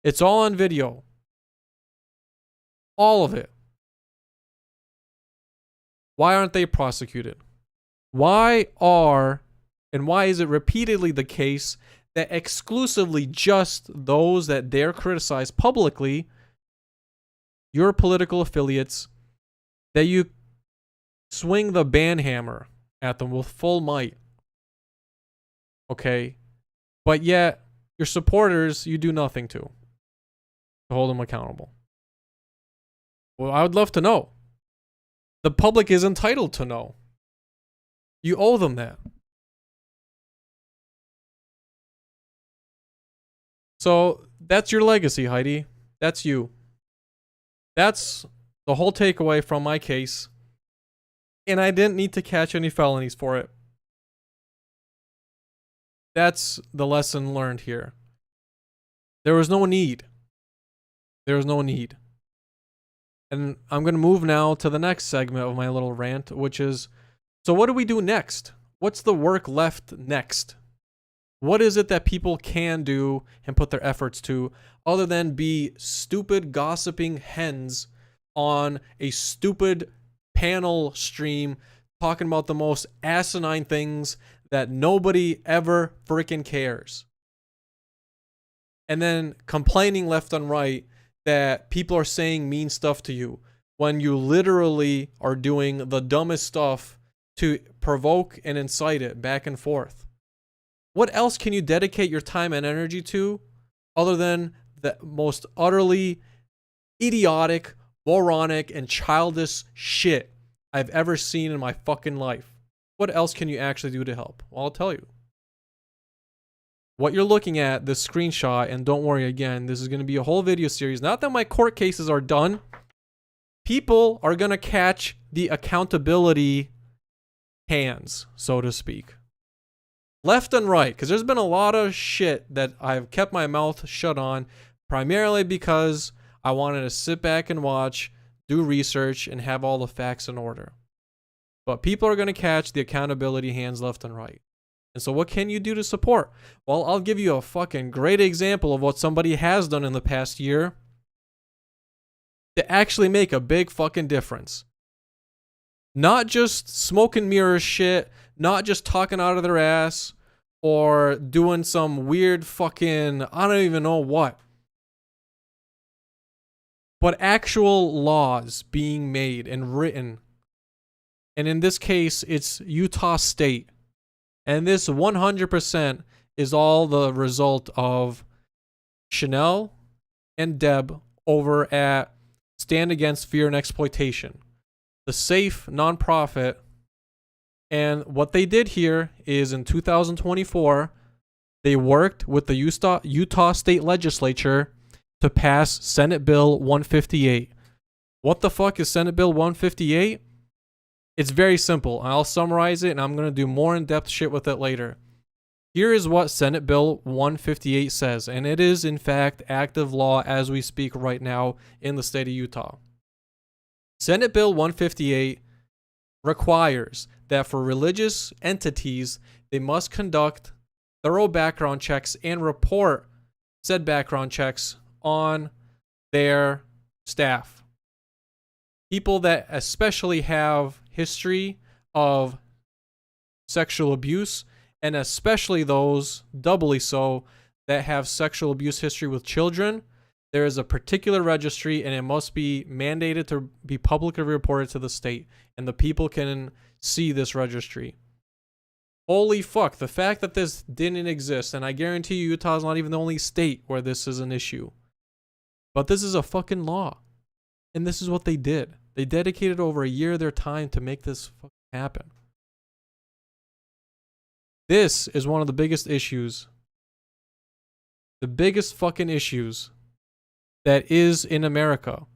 Speaker 1: It's all on video. All of it. Why aren't they prosecuted? Why is it repeatedly the case that exclusively just those that dare criticize publicly your political affiliates, that you swing the ban hammer at them with full might? Okay? But yet, your supporters, you do nothing to hold them accountable. Well, I would love to know. The public is entitled to know. You owe them that. So that's your legacy, Hydee. That's you. That's the whole takeaway from my case. And I didn't need to catch any felonies for it. That's the lesson learned here. There was no need. There was no need. And I'm going to move now to the next segment of my little rant, which is, so what do we do next? What's the work left next? What is it that people can do and put their efforts to other than be stupid gossiping hens on a stupid panel stream talking about the most asinine things that nobody ever freaking cares? And then complaining left and right that people are saying mean stuff to you when you literally are doing the dumbest stuff to provoke and incite it back and forth. What else can you dedicate your time and energy to other than the most utterly idiotic, moronic, and childish shit I've ever seen in my fucking life? What else can you actually do to help? Well, I'll tell you. What you're looking at, this screenshot, and don't worry, again, this is going to be a whole video series. Not that my court cases are done. People are going to catch the accountability hands, so to speak. Left and right, because there's been a lot of shit that I've kept my mouth shut on, primarily because I wanted to sit back and watch, do research, and have all the facts in order. But people are going to catch the accountability hands left and right. And so what can you do to support? Well, I'll give you a fucking great example of what somebody has done in the past year to actually make a big fucking difference. Not just smoke and mirror shit, not just talking out of their ass or doing some weird fucking, I don't even know what. But actual laws being made and written And in this case, it's Utah State. And this 100% is all the result of Chanel and Deb over at Stand Against Fear and Exploitation, the safe nonprofit. And what they did here is in 2024, they worked with the Utah State Legislature to pass Senate Bill 158. What the fuck is Senate Bill 158? It's very simple. I'll summarize it, and I'm going to do more in-depth shit with it later. Here is what Senate Bill 158 says, and it is, in fact, active law as we speak right now in the state of Utah. Senate Bill 158 requires that for religious entities, they must conduct thorough background checks and report said background checks on their staff. People that especially have history of sexual abuse, and especially those, doubly so, that have sexual abuse history with children. There is a particular registry, and it must be mandated to be publicly reported to the state, and the people can see this registry. Holy fuck, the fact that this didn't exist, and I guarantee you Utah's not even the only state where this is an issue. But this is a fucking law. And this is what they did. They dedicated over a year of their time to make this fucking happen. This is one of the biggest issues. The biggest fucking issues that is in America.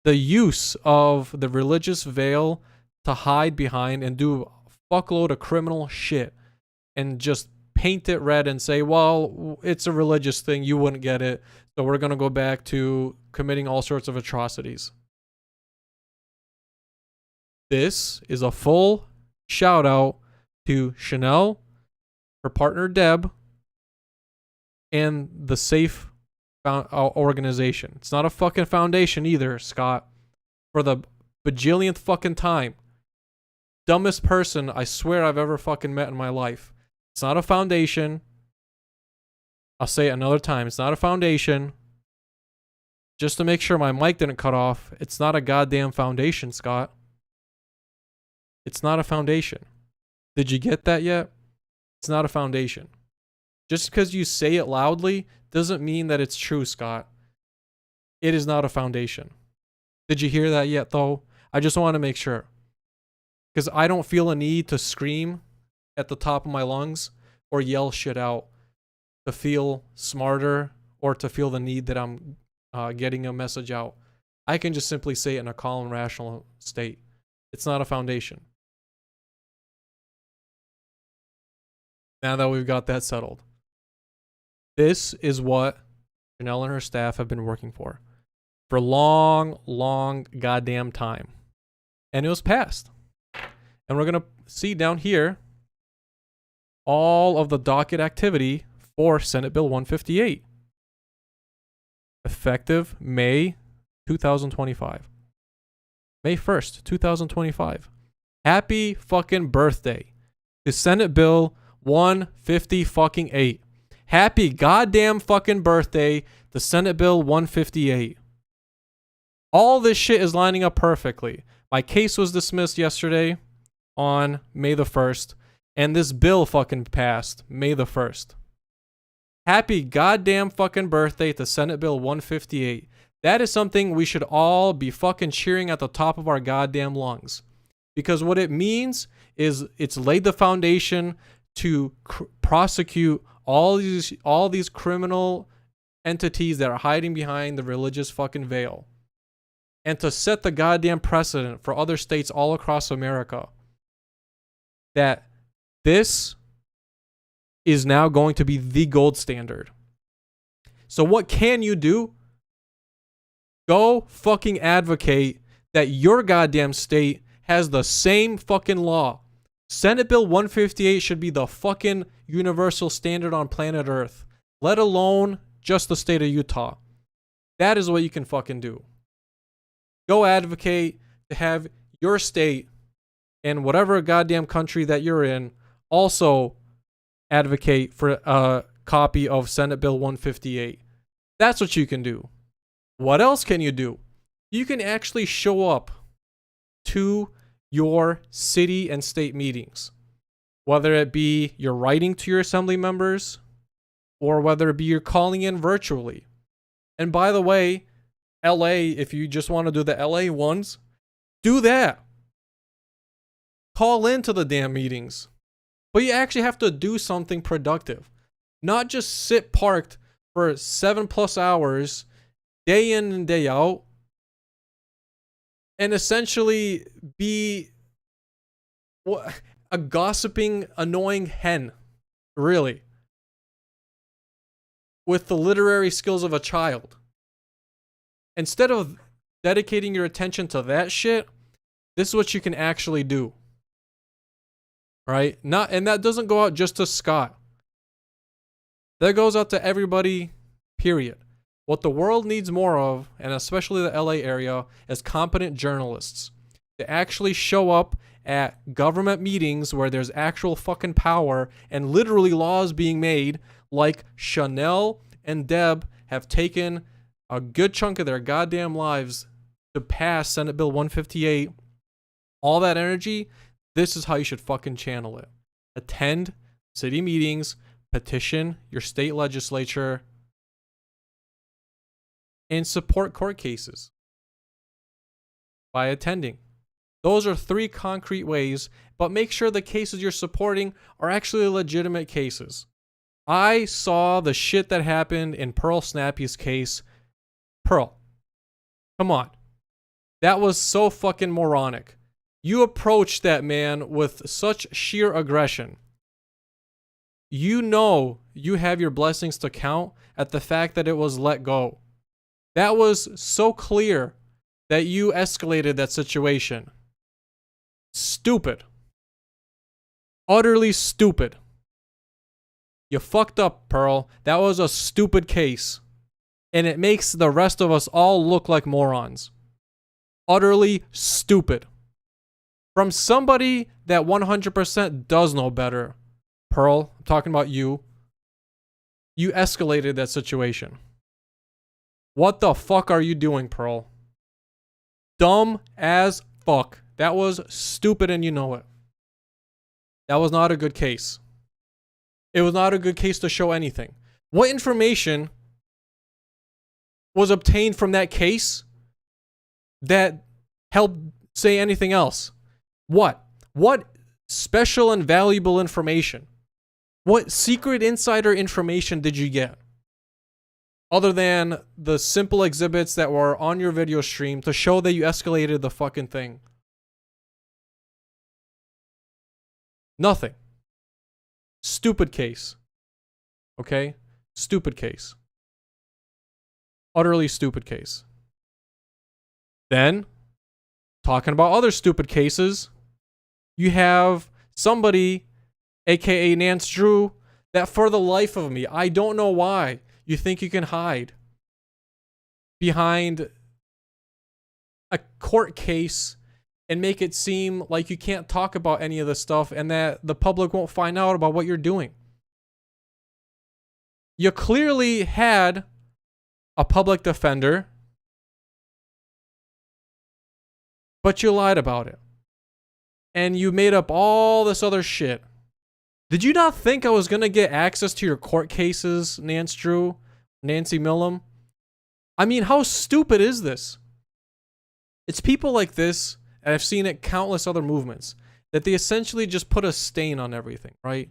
Speaker 1: The use of the religious veil to hide behind and do a fuckload of criminal shit and just paint it red and say, well, it's a religious thing, you wouldn't get it, so we're going to go back to committing all sorts of atrocities. This is a full shout out to Chanel, her partner Deb, and the SAFE organization. It's not a fucking foundation either, Scott. For the bajillionth fucking time. Dumbest person I swear I've ever fucking met in my life. It's not a foundation. I'll say it another time. It's not a foundation. Just to make sure my mic didn't cut off, it's not a goddamn foundation, Scott. It's not a foundation. Did you get that yet? It's not a foundation. Just because you say it loudly doesn't mean that it's true, Scott. It is not a foundation. Did you hear that yet, though? I just want to make sure. Because I don't feel a need to scream at the top of my lungs or yell shit out to feel smarter or to feel the need that I'm getting a message out. I can just simply say it in a calm, rational state. It's not a foundation. Now that we've got that settled. This is what Chanel and her staff have been working for long, long goddamn time. And it was passed. And we're going to see down here all of the docket activity for Senate Bill 158. Effective May 2025. May 1st, 2025. Happy fucking birthday to Senate Bill 158. Happy goddamn fucking birthday to Senate Bill 158. All this shit is lining up perfectly. My case was dismissed yesterday on May the 1st, and this bill fucking passed May the 1st. Happy goddamn fucking birthday to Senate Bill 158. That is something we should all be fucking cheering at the top of our goddamn lungs. Because what it means is it's laid the foundation to prosecute all these criminal entities that are hiding behind the religious fucking veil. And to set the goddamn precedent for other states all across America that this is now going to be the gold standard. So what can you do? Go fucking advocate that your goddamn state has the same fucking law. Senate Bill 158 should be the fucking universal standard on planet Earth, let alone just the state of Utah. That is what you can fucking do. Go advocate to have your state and whatever goddamn country that you're in also advocate for a copy of Senate Bill 158. That's what you can do. What else can you do? You can actually show up to your city and state meetings, whether it be you're writing to your assembly members or whether it be you're calling in virtually. And by the way, LA, if you just want to do the LA ones, do that. Call into the damn meetings. But you actually have to do something productive. Not just sit parked for 7+ hours, day in and day out, and essentially be a gossiping, annoying hen. Really. With the literary skills of a child. Instead of dedicating your attention to that shit, this is what you can actually do. Right? And that doesn't go out just to Scott. That goes out to everybody, period. What the world needs more of, and especially the LA area, is competent journalists to actually show up at government meetings where there's actual fucking power and literally laws being made, like Chanel and Deb have taken a good chunk of their goddamn lives to pass Senate Bill 158. All that energy, this is how you should fucking channel it. Attend city meetings, petition your state legislature, and support court cases by attending. Those are 3 concrete ways, but make sure the cases you're supporting are actually legitimate cases. I saw the shit that happened in Pearl Snappy's case. Pearl, come on. That was so fucking moronic. You approached that man with such sheer aggression. You know you have your blessings to count at the fact that it was let go. That was so clear that you escalated that situation. Stupid. Utterly stupid. You fucked up, Pearl. That was a stupid case. And it makes the rest of us all look like morons. Utterly stupid. From somebody that 100% does know better. Pearl, I'm talking about you. You escalated that situation. What the fuck are you doing, Pearl? Dumb as fuck. That was stupid and you know it. That was not a good case. It was not a good case to show anything. What information was obtained from that case that helped say anything else? What? What special and valuable information? What secret insider information did you get? Other than the simple exhibits that were on your video stream to show that you escalated the fucking thing. Nothing. Stupid case. Okay? Stupid case. Utterly stupid case. Then, talking about other stupid cases, you have somebody, aka Nance Drew, that for the life of me, I don't know why you think you can hide behind a court case and make it seem like you can't talk about any of this stuff and that the public won't find out about what you're doing. You clearly had a public defender, but you lied about it. And you made up all this other shit. Did you not think I was going to get access to your court cases, Nance Drew, Nancy Millam? I mean, how stupid is this? It's people like this, and I've seen it countless other movements, that they essentially just put a stain on everything, right?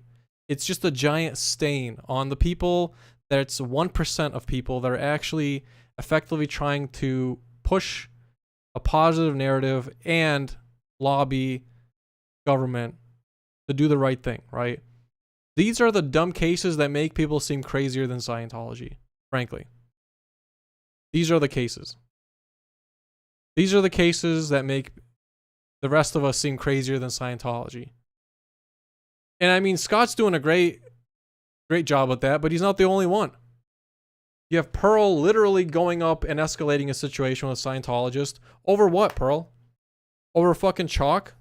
Speaker 1: It's just a giant stain on the people that's 1% of people that are actually effectively trying to push a positive narrative and lobby government to do the right thing, right? These are the dumb cases that make people seem crazier than Scientology, frankly. These are the cases. These are the cases that make the rest of us seem crazier than Scientology. And I mean, Scott's doing a great job with that, but he's not the only one. You have Pearl literally going up and escalating a situation with a Scientologist. Over what, Pearl? Over fucking chalk?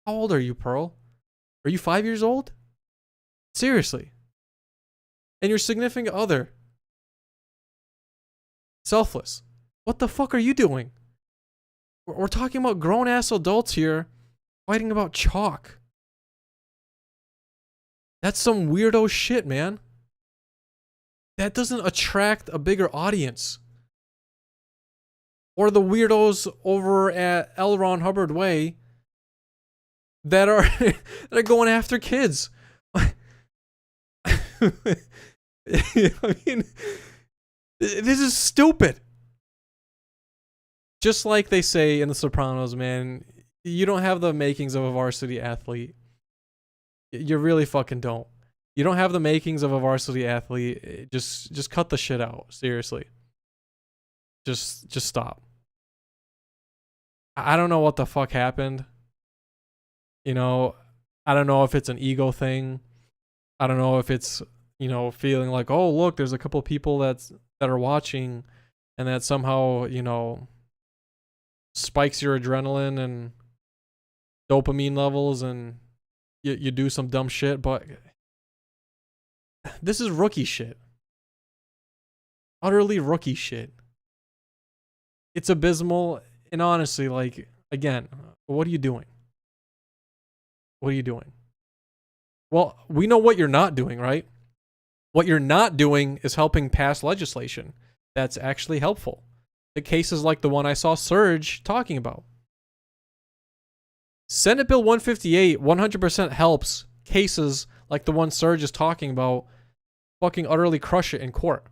Speaker 1: How old are you, Pearl? Are you 5 years old? Seriously. And your significant other. Selfless. What the fuck are you doing? We're talking about grown-ass adults here fighting about chalk. That's some weirdo shit, man. That doesn't attract a bigger audience. Or the weirdos over at L. Ron Hubbard Way that are that are going after kids. I mean, this is stupid. Just like they say in The Sopranos, man, you don't have the makings of a varsity athlete. You really fucking don't. You don't have the makings of a varsity athlete. Just cut the shit out. Seriously. Just stop. I don't know what the fuck happened. You know, I don't know if it's an ego thing. I don't know if it's, you know, feeling like, oh, look, there's a couple people that are watching, and that somehow, you know, spikes your adrenaline and dopamine levels, and you do some dumb shit. But this is rookie shit. Utterly rookie shit. It's abysmal. And honestly, like, again, what are you doing? What are you doing? Well, we know what you're not doing, right? What you're not doing is helping pass legislation that's actually helpful. The cases like the one I saw Surge talking about. Senate Bill 158 100% helps cases like the one Surge is talking about fucking utterly crush it in court.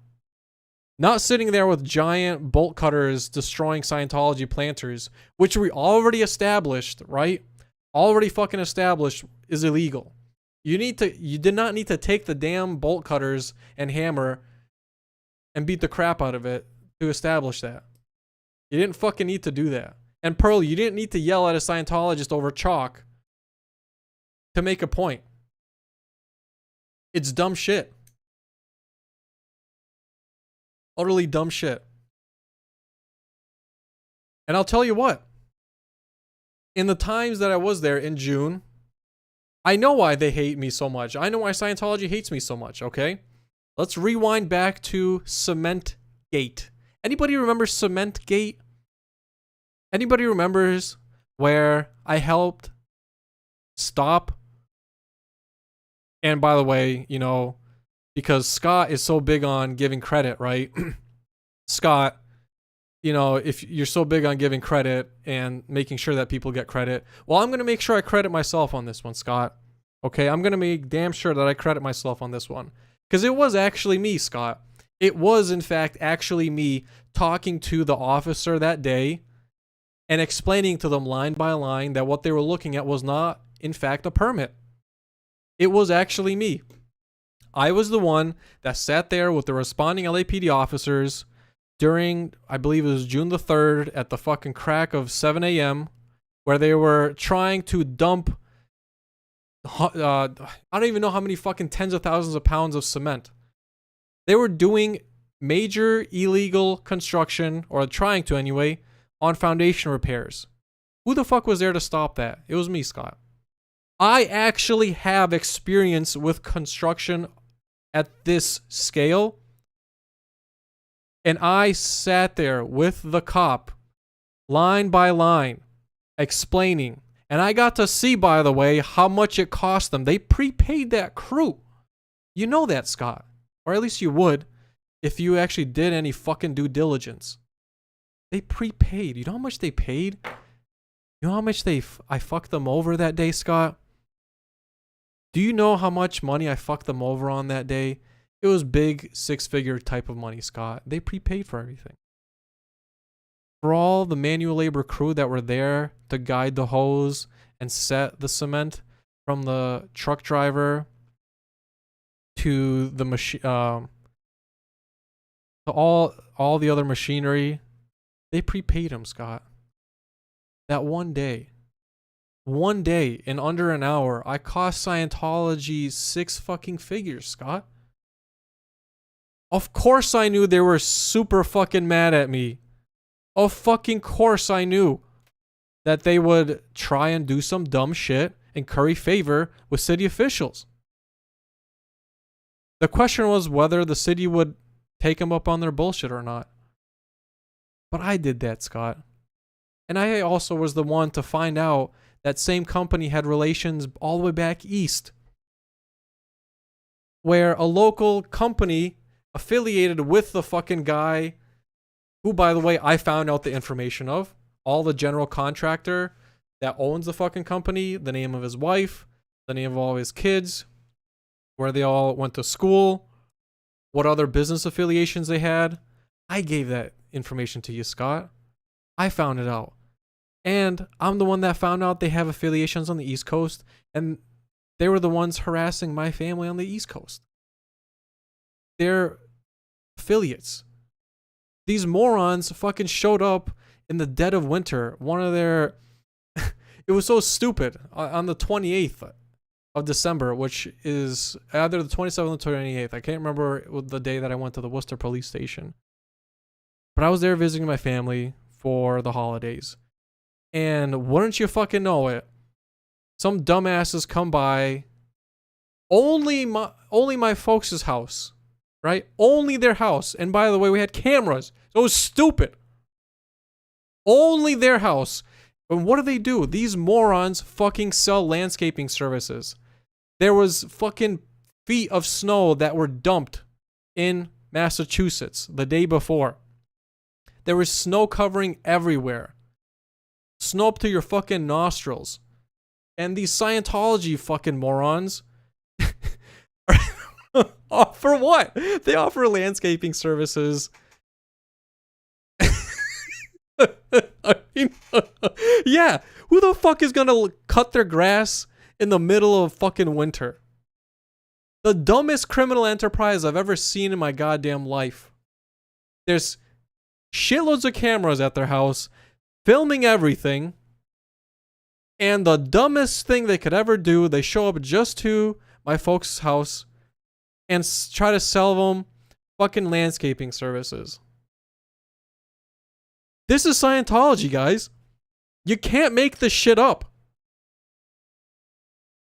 Speaker 1: Not sitting there with giant bolt cutters destroying Scientology planters, which we already established, right? Already fucking established is illegal. You did not need to take the damn bolt cutters and hammer and beat the crap out of it to establish that. You didn't fucking need to do that. And Pearl, you didn't need to yell at a Scientologist over chalk to make a point. It's dumb shit. Utterly dumb shit. And I'll tell you what. In the times that I was there in June, I know why they hate me so much. I know why Scientology hates me so much, okay? Let's rewind back to Cementgate. Anybody remember Cementgate? Anybody remembers where I helped stop? And by the way, you know, because Scott is so big on giving credit, right? Scott, you know, if you're so big on giving credit and making sure that people get credit, well, I'm going to make sure I credit myself on this one, Scott. Okay, I'm going to make damn sure that I credit myself on this one. Because it was actually me, Scott. It was, in fact, actually me talking to the officer that day and explaining to them line by line that what they were looking at was not, in fact, a permit. It was actually me. I was the one that sat there with the responding LAPD officers during, I believe it was June the 3rd at the fucking crack of 7 a.m. where they were trying to dump, I don't even know how many fucking tens of thousands of pounds of cement. They were doing major illegal construction, or trying to anyway, on foundation repairs. Who the fuck was there to stop that? It was me, Scott. I actually have experience with construction at this scale. And I sat there with the cop, line by line, explaining. And I got to see, by the way, how much it cost them. They prepaid that crew. You know that, Scott. Or at least you would if you actually did any fucking due diligence. They prepaid. You know how much they paid? You know how much I fucked them over that day, Scott? Do you know how much money I fucked them over on that day? It was big six-figure type of money, Scott. They prepaid for everything. For all the manual labor crew that were there to guide the hose and set the cement, from the truck driver to the machine, to all the other machinery, they prepaid them, Scott. That one day, in under an hour, I cost Scientology 6 fucking figures, Scott. Of course I knew they were super fucking mad at me. Of fucking course I knew that they would try and do some dumb shit and curry favor with city officials. The question was whether the city would take them up on their bullshit or not. But I did that, Scott. And I also was the one to find out that same company had relations all the way back east, where a local company affiliated with the fucking guy who, by the way, I found out the information of, all the general contractor that owns the fucking company, the name of his wife, the name of all his kids, where they all went to school, what other business affiliations they had. I gave that information to you, Scott. I found it out. And I'm the one that found out they have affiliations on the East Coast, and they were the ones harassing my family on the East Coast. They're affiliates. These morons fucking showed up in the dead of winter. One of their... It was so stupid. On the 28th of December, which is either the 27th or 28th. I can't remember the day that I went to the Worcester police station. But I was there visiting my family for the holidays. And wouldn't you fucking know it, some dumbasses come by only my folks' house, right? Only their house. And by the way, we had cameras. So it was stupid. Only their house. And what do? These morons fucking sell landscaping services. There was fucking feet of snow that were dumped in Massachusetts the day before. There was snow covering everywhere. Snow up to your fucking nostrils. And these Scientology fucking morons offer what? They offer landscaping services. I mean, yeah, who the fuck is gonna cut their grass in the middle of fucking winter? The dumbest criminal enterprise I've ever seen in my goddamn life. There's shitloads of cameras at their house filming everything, and the dumbest thing they could ever do, they show up just to my folks' house and try to sell them fucking landscaping services. This is Scientology, guys. You can't make this shit up.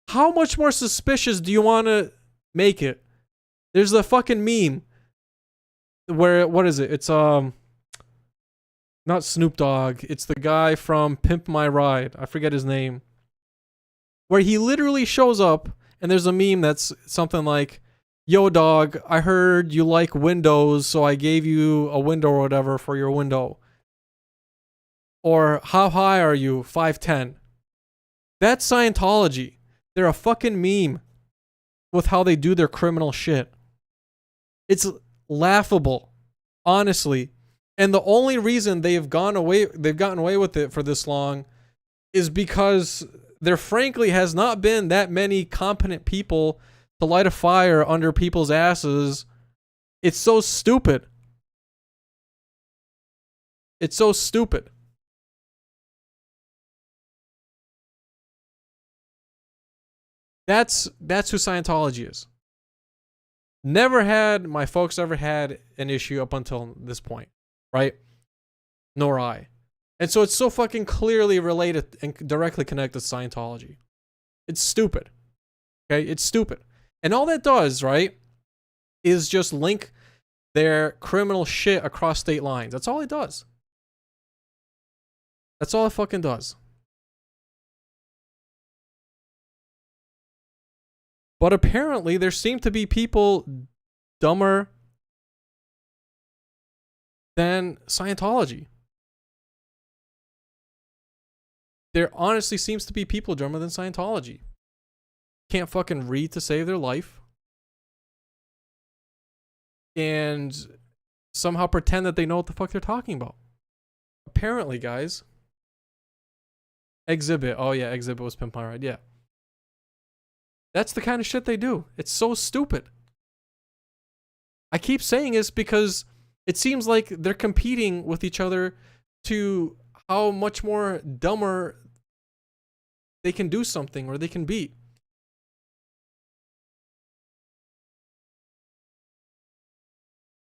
Speaker 1: How much more suspicious do you want to make it? There's the fucking meme where, what is it? It's not Snoop Dogg. It's the guy from Pimp My Ride. I forget his name. Where he literally shows up and there's a meme that's something like, "Yo dog, I heard you like windows, so I gave you a window or whatever for your window." Or, "How high are you? 5'10". That's Scientology. They're a fucking meme with how they do their criminal shit. It's laughable, honestly. And the only reason they've gotten away with it for this long is because there frankly has not been that many competent people to light a fire under people's asses. It's so stupid. It's so stupid. That's who Scientology is. Never had my folks ever had an issue up until this point, right? Nor I. And so it's so fucking clearly related and directly connected to Scientology. It's stupid. Okay? It's stupid. And all that does, right, is just link their criminal shit across state lines. That's all it does. That's all it fucking does. But apparently there seem to be people dumber than Scientology. There honestly seems to be people dumber than Scientology. Can't fucking read to save their life. And somehow pretend that they know what the fuck they're talking about. Apparently, guys. Exhibit. Oh yeah, Exhibit was Pimp My Ride. Yeah. That's the kind of shit they do. It's so stupid. I keep saying this because it seems like they're competing with each other to how much more dumber they can do something or they can be.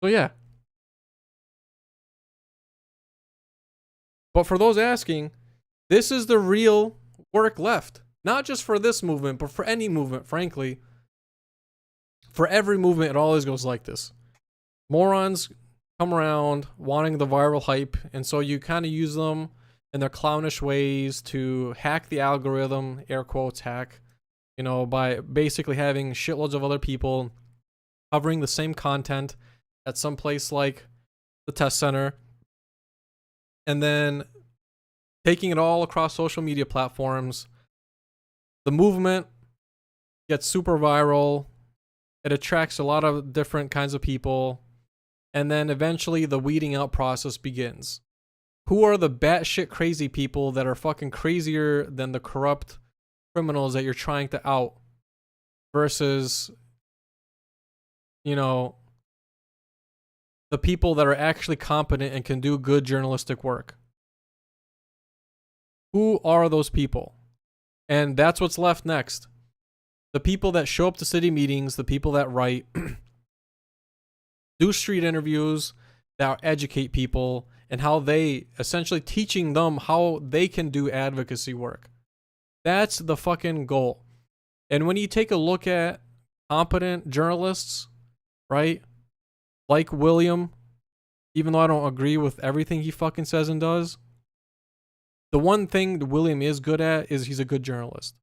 Speaker 1: So yeah. But for those asking, this is the real work left. Not just for this movement, but for any movement, frankly. For every movement, it always goes like this. Morons come around wanting the viral hype, and so you kind of use them and their clownish ways to hack the algorithm, air quotes hack, you know, by basically having shitloads of other people covering the same content at some place like the test center, and then taking it all across social media platforms. The movement gets super viral. It attracts a lot of different kinds of people. And then eventually the weeding out process begins. Who are the batshit crazy people that are fucking crazier than the corrupt criminals that you're trying to out versus, you know, the people that are actually competent and can do good journalistic work? Who are those people? And that's what's left next. The people that show up to city meetings, the people that write, do street interviews, that educate people, and how they essentially teaching them how they can do advocacy work. That's the fucking goal. And when you take a look at competent journalists, right? Like William, even though I don't agree with everything he fucking says and does, the one thing William is good at is he's a good journalist.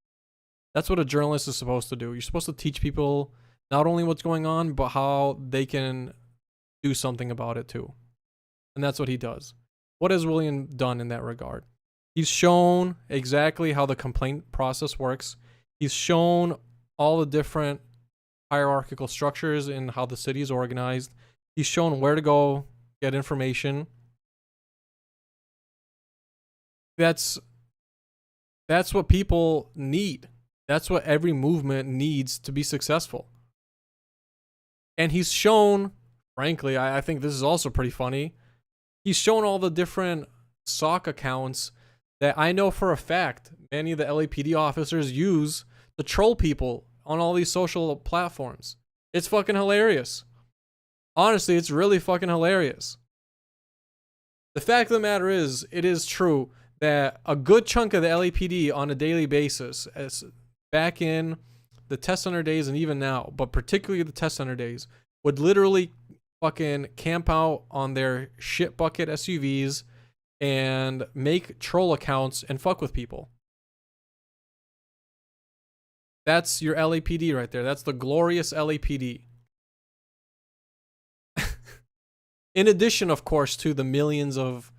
Speaker 1: That's what a journalist is supposed to do. You're supposed to teach people not only what's going on, but how they can do something about it too. And that's what he does. What has William done in that regard? He's shown exactly how the complaint process works. He's shown all the different hierarchical structures and how the city is organized. He's shown where to go get information. That's what people need. That's what every movement needs to be successful. And he's shown, frankly, I think this is also pretty funny. He's shown all the different SOC accounts that I know for a fact many of the LAPD officers use to troll people on all these social platforms. It's fucking hilarious. Honestly, it's really fucking hilarious. The fact of the matter is, it is true that a good chunk of the LAPD on a daily basis, as back in the test center days and even now, but particularly the test center days, would literally fucking camp out on their shit bucket SUVs and make troll accounts and fuck with people. That's your LAPD right there. That's the glorious LAPD. In addition, of course, to the millions of,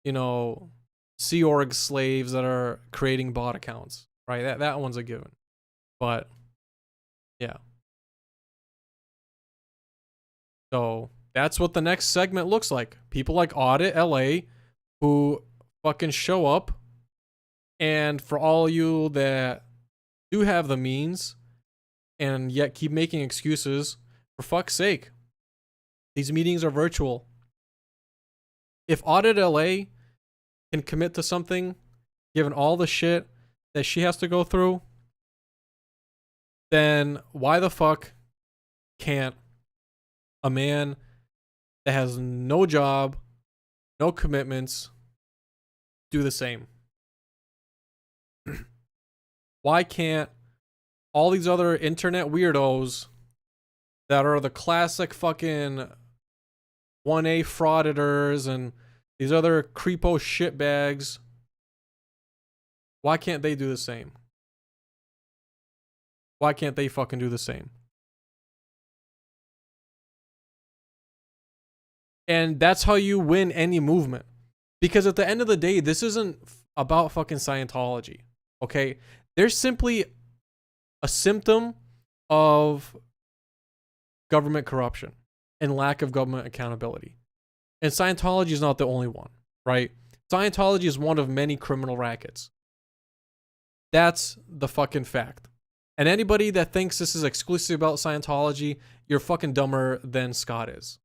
Speaker 1: you know, Sea Org slaves that are creating bot accounts, right? That one's a given. But yeah. So that's what the next segment looks like. People like Audit LA who fucking show up, and for all you that do have the means and yet keep making excuses, for fuck's sake, these meetings are virtual. If Audit LA can commit to something, given all the shit that she has to go through, then why the fuck can't a man that has no job, no commitments, do the same? Why can't all these other internet weirdos that are the classic fucking 1A frauditors and these other creepo shitbags, why can't they do the same? Why can't they fucking do the same? And that's how you win any movement. Because at the end of the day, this isn't about fucking Scientology. Okay? They're simply a symptom of government corruption and lack of government accountability. And Scientology is not the only one, right? Scientology is one of many criminal rackets. That's the fucking fact. And anybody that thinks this is exclusively about Scientology, you're fucking dumber than Scott is.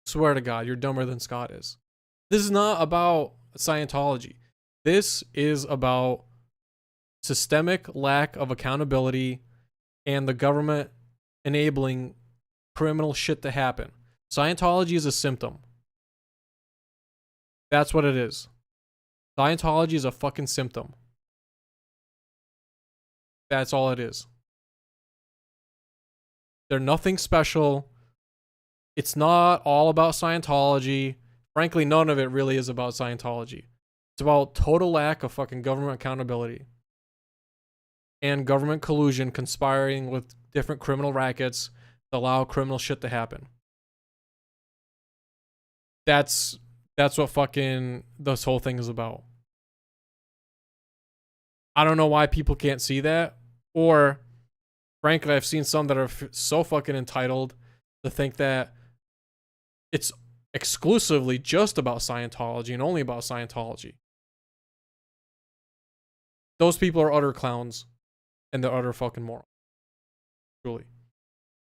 Speaker 1: Swear to God, you're dumber than Scott is. This is not about Scientology. This is about systemic lack of accountability and the government enabling criminal shit to happen. Scientology is a symptom. That's what it is. Scientology is a fucking symptom. That's all it is. They're nothing special. It's not all about Scientology. Frankly, none of it really is about Scientology. It's about total lack of fucking government accountability and government collusion conspiring with different criminal rackets to allow criminal shit to happen. That's what fucking this whole thing is about. I don't know why people can't see that. Or, frankly, I've seen some that are so fucking entitled to think that it's exclusively just about Scientology and only about Scientology. Those people are utter clowns and they're utter fucking morons. Truly.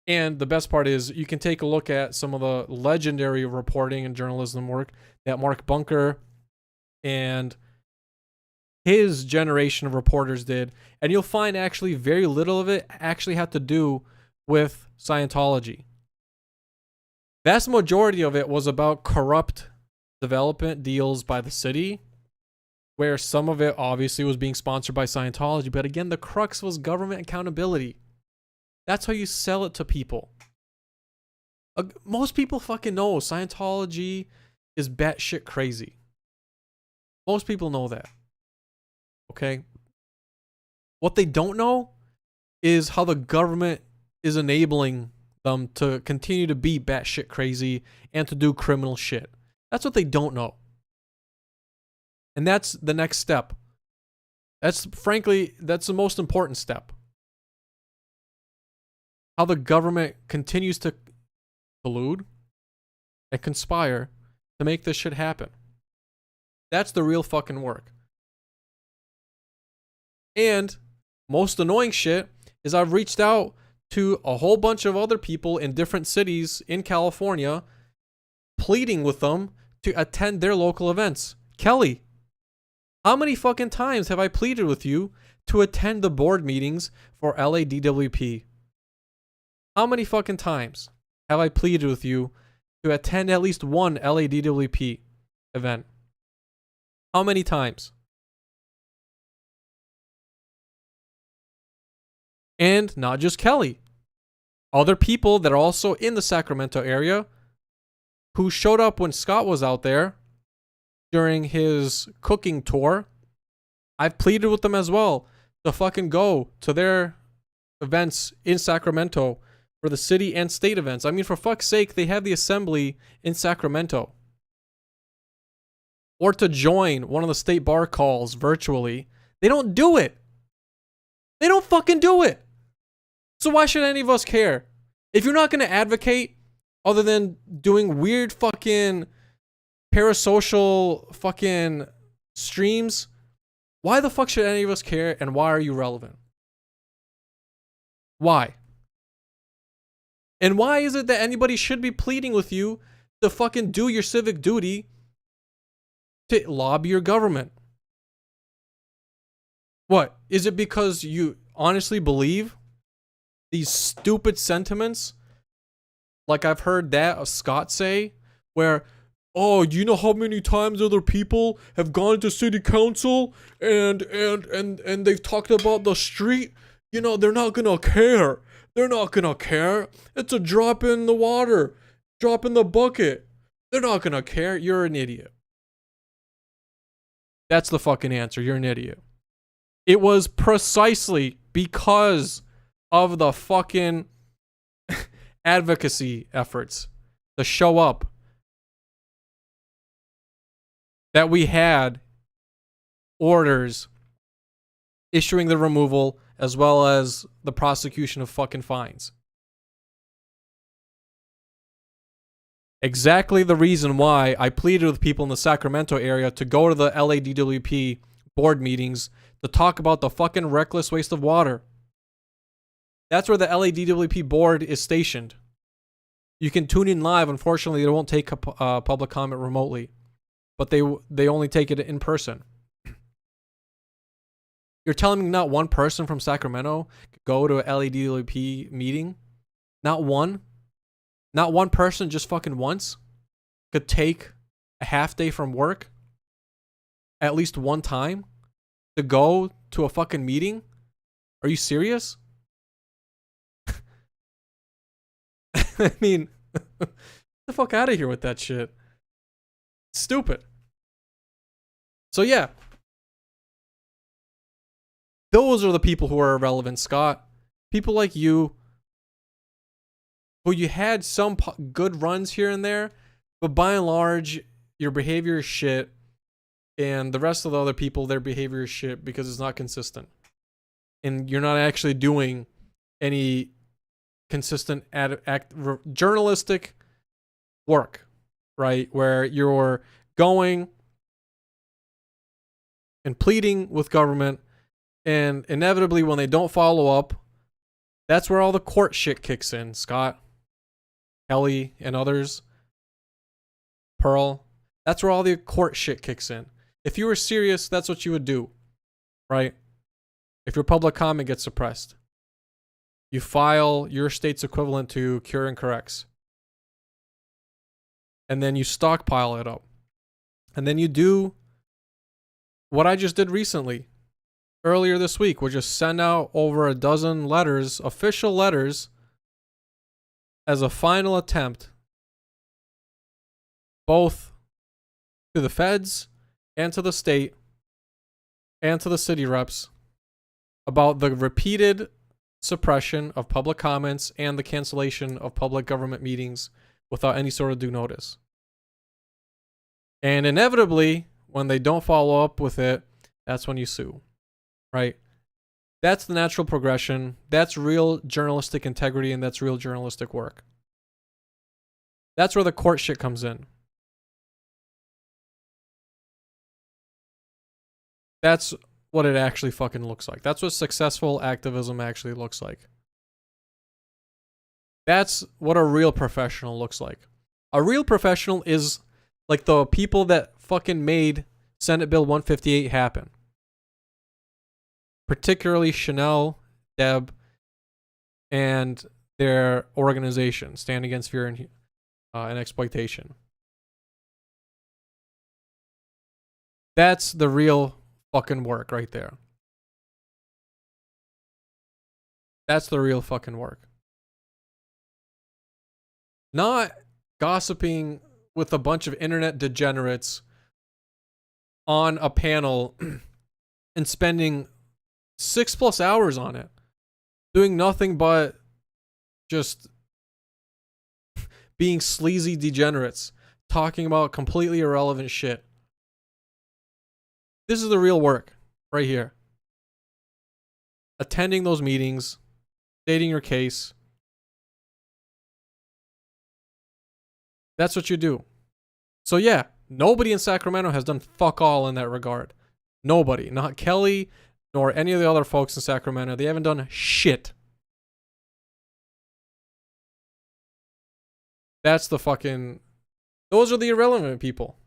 Speaker 1: And the best part is you can take a look at some of the legendary reporting and journalism work that Mark Bunker and his generation of reporters did, and you'll find actually very little of it actually had to do with Scientology. Vast majority of it was about corrupt development deals by the city, where some of it obviously was being sponsored by Scientology, but again, the crux was government accountability. That's how you sell it to people. Most people fucking know Scientology is batshit crazy. Most people know that. Okay? What they don't know is how the government is enabling them to continue to be batshit crazy and to do criminal shit. That's what they don't know. And that's the next step. That's the most important step. How the government continues to collude and conspire to make this shit happen. That's the real fucking work. And most annoying shit is I've reached out to a whole bunch of other people in different cities in California, pleading with them to attend their local events. Kelly, how many fucking times have I pleaded with you to attend the board meetings for LADWP? How many fucking times have I pleaded with you to attend at least one LADWP event? How many times? And not just Kelly. Other people that are also in the Sacramento area who showed up when Scott was out there during his cooking tour. I've pleaded with them as well to fucking go to their events in Sacramento for the city and state events. I mean, for fuck's sake, they have the assembly in Sacramento. Or to join one of the state bar calls virtually. They don't do it. They don't fucking do it. So why should any of us care? If you're not going to advocate other than doing weird fucking parasocial fucking streams, why the fuck should any of us care, and why are you relevant? Why? And why is it that anybody should be pleading with you to fucking do your civic duty to lobby your government? What? Is it because you honestly believe these stupid sentiments? Like I've heard that of Scott say, where, oh, do you know how many times other people have gone to city council and they've talked about the street? You know, they're not gonna care. They're not gonna care. It's a drop in the water, drop in the bucket. They're not gonna care. You're an idiot. That's the fucking answer. You're an idiot. It was precisely because of the fucking advocacy efforts to show up that we had orders issuing the removal as well as the prosecution of fucking fines. Exactly the reason why I pleaded with people in the Sacramento area to go to the LADWP board meetings to talk about the fucking reckless waste of water. That's where the LADWP board is stationed. You can tune in live. Unfortunately, they won't take public comment remotely, but they only take it in person. You're telling me not one person from Sacramento could go to a LADWP meeting? Not one? Not one person just fucking once could take a half day from work at least one time to go to a fucking meeting? Are you serious? I mean, get the fuck out of here with that shit. Stupid. So yeah, those are the people who are irrelevant, Scott. People like you, who you had some good runs here and there, but by and large, your behavior is shit, and the rest of the other people, their behavior is shit because it's not consistent. And you're not actually doing any consistent journalistic work, right? Where you're going and pleading with government, and inevitably when they don't follow up, that's where all the court shit kicks in, Scott, Kelly, and others, Pearl. That's where all the court shit kicks in. If you were serious, that's what you would do, right? If your public comment gets suppressed, you file your state's equivalent to cure and corrects. And then you stockpile it up. And then you do what I just did recently, earlier this week, which is send out over a dozen letters, official letters, as a final attempt, both to the feds and to the state and to the city reps, about the repeated suppression of public comments and the cancellation of public government meetings without any sort of due notice. And inevitably, when they don't follow up with it, that's when you sue, right? That's the natural progression. That's real journalistic integrity, and that's real journalistic work. That's where the court shit comes in. That's what it actually fucking looks like. That's what successful activism actually looks like. That's what a real professional looks like. A real professional is like the people that fucking made Senate Bill 158 happen. Particularly Chanel, Deb, and their organization, Stand Against Fear and Exploitation. That's the real fucking work right there. That's the real fucking work. Not gossiping with a bunch of internet degenerates on a panel and spending 6+ hours on it, doing nothing but just being sleazy degenerates, talking about completely irrelevant shit. This is the real work right here. Attending those meetings, stating your case. That's what you do. So yeah, nobody in Sacramento has done fuck all in that regard. Nobody. Not Kelly, nor any of the other folks in Sacramento. They haven't done shit. That's the fucking... Those are the irrelevant people.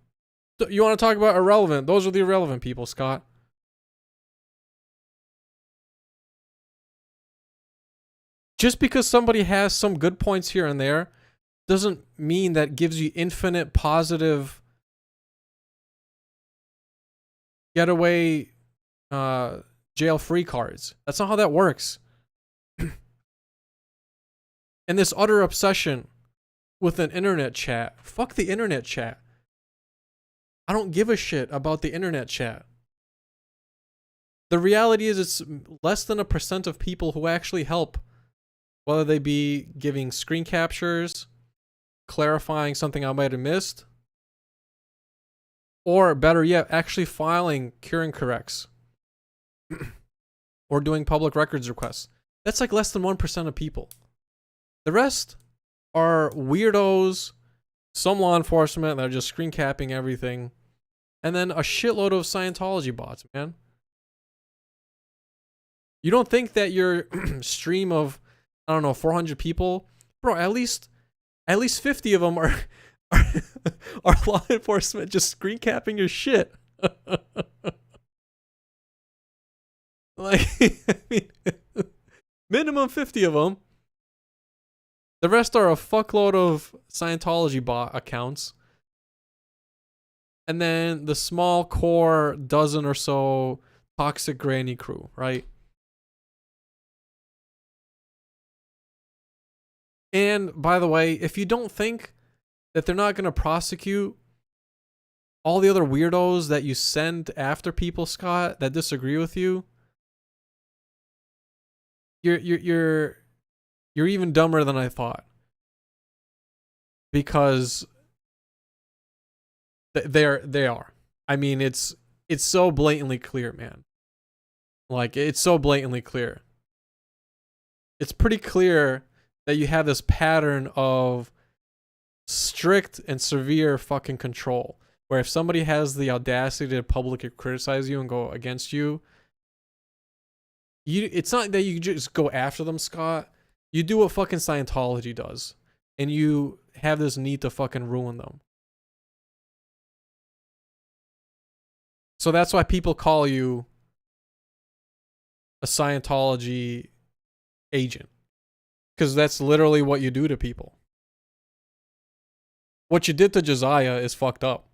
Speaker 1: You want to talk about irrelevant? Those are the irrelevant people, Scott. Just because somebody has some good points here and there doesn't mean that gives you infinite positive getaway jail-free cards. That's not how that works. And this utter obsession with an internet chat. Fuck the internet chat. I don't give a shit about the internet chat. The reality is it's less than 1% of people who actually help. Whether they be giving screen captures, clarifying something I might have missed, or better yet, actually filing cure and corrects. Or doing public records requests. That's like less than 1% of people. The rest are weirdos, some law enforcement that are just screen capping everything, and then a shitload of Scientology bots, man. You don't think that your stream of, I don't know, 400 people, bro, at least 50 of them are law enforcement just screen capping your shit. Like, I mean, minimum 50 of them. The rest are a fuckload of Scientology bot accounts. And then the small core dozen or so toxic granny crew, right? And by the way, if you don't think that they're not going to prosecute all the other weirdos that you send after people, Scott, that disagree with you, you're even dumber than I thought. Because they are. I mean, it's so blatantly clear, man. Like, it's so blatantly clear. It's pretty clear that you have this pattern of strict and severe fucking control, where if somebody has the audacity to publicly criticize you and go against you, it's not that you just go after them, Scott. You do what fucking Scientology does, and you have this need to fucking ruin them. So that's why people call you a Scientology agent, because that's literally what you do to people. What you did to Josiah is fucked up.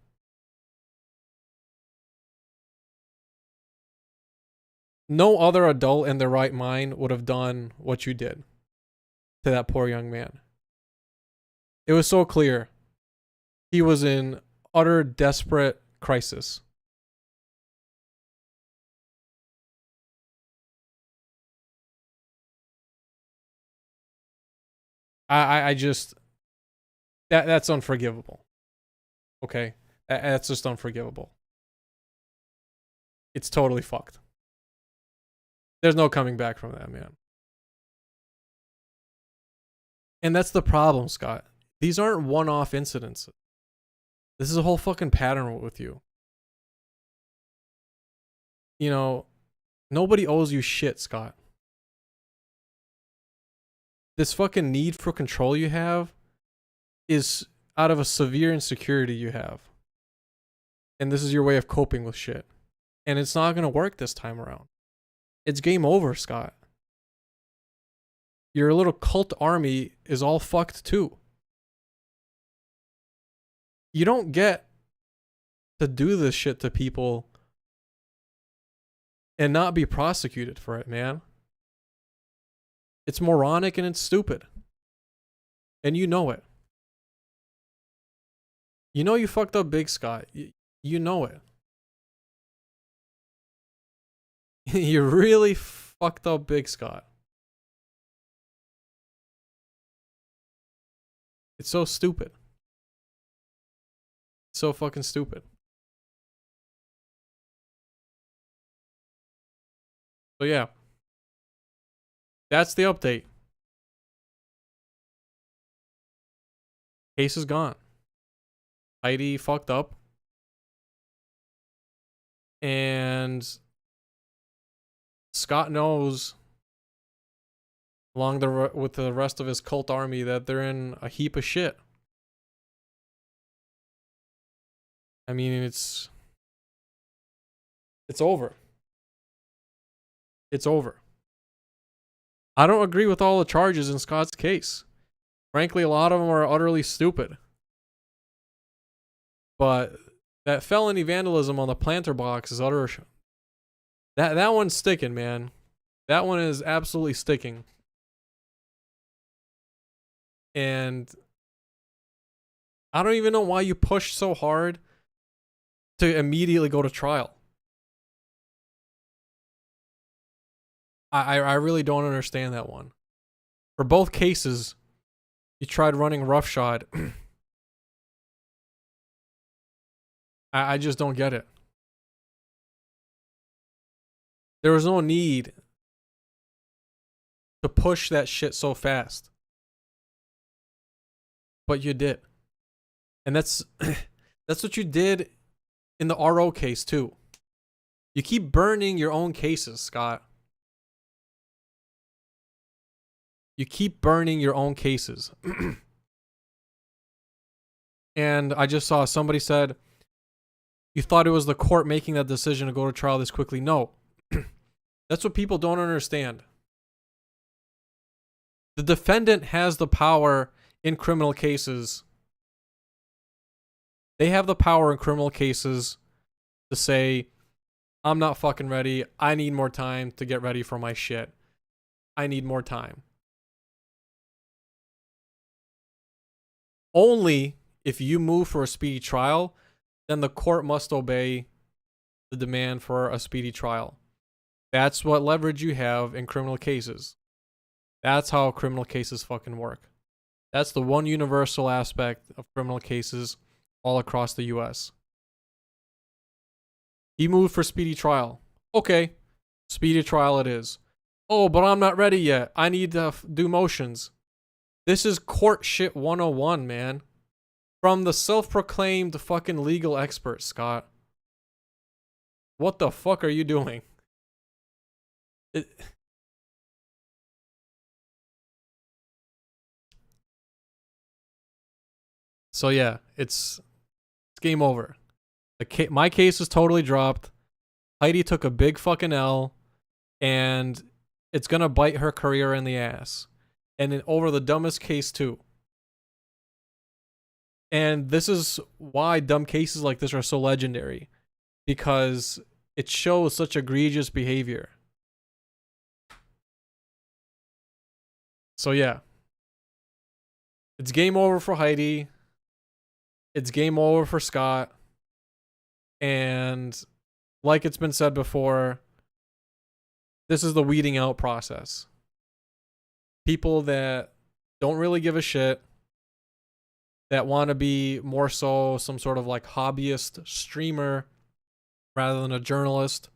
Speaker 1: No other adult in their right mind would have done what you did to that poor young man. It was so clear. He was in utter desperate crisis. I just, that's unforgivable. Okay? That's just unforgivable. It's totally fucked. There's no coming back from that, man. And that's the problem, Scott. These aren't one-off incidents. This is a whole fucking pattern with you. You know, nobody owes you shit, Scott. This fucking need for control you have is out of a severe insecurity you have. And this is your way of coping with shit. And it's not going to work this time around. It's game over, Scott. Your little cult army is all fucked too. You don't get to do this shit to people and not be prosecuted for it, man. It's moronic and it's stupid. And you know it. You know you fucked up big, Scott. You know it. You really fucked up big, Scott. It's so stupid. So fucking stupid. So yeah. That's the update. Case is gone. Hydee fucked up. And Scott knows, along with the rest of his cult army, that they're in a heap of shit. I mean, it's over. It's over. I don't agree with all the charges in Scott's case. Frankly, a lot of them are utterly stupid. But that felony vandalism on the planter box is utter. That one's sticking, man. That one is absolutely sticking. And I don't even know why you pushed so hard to immediately go to trial. I really don't understand that one. For both cases, you tried running roughshod. I just don't get it. There was no need to push that shit so fast. But you did. And that's what you did in the RO case too. You keep burning your own cases, Scott. You keep burning your own cases. And I just saw somebody said, you thought it was the court making that decision to go to trial this quickly. No. That's what people don't understand. The defendant has the power in criminal cases. They have the power in criminal cases to say, I'm not fucking ready. I need more time to get ready for my shit. I need more time. Only if you move for a speedy trial, then the court must obey the demand for a speedy trial. That's what leverage you have in criminal cases. That's how criminal cases fucking work. That's the one universal aspect of criminal cases all across the US. He moved for speedy trial. Okay, speedy trial it is. Oh, but I'm not ready yet. I need to do motions. This is court shit 101, man. From the self-proclaimed fucking legal expert, Scott. What the fuck are you doing? So yeah, it's game over. My case was totally dropped. Hydee took a big fucking L, and it's gonna bite her career in the ass. And over the dumbest case too. And this is why dumb cases like this are so legendary, because it shows such egregious behavior. So yeah, it's game over for Hydee. It's game over for Scott. And like it's been said before, this is the weeding out process. People that don't really give a shit, that want to be more so some sort of like hobbyist streamer rather than a journalist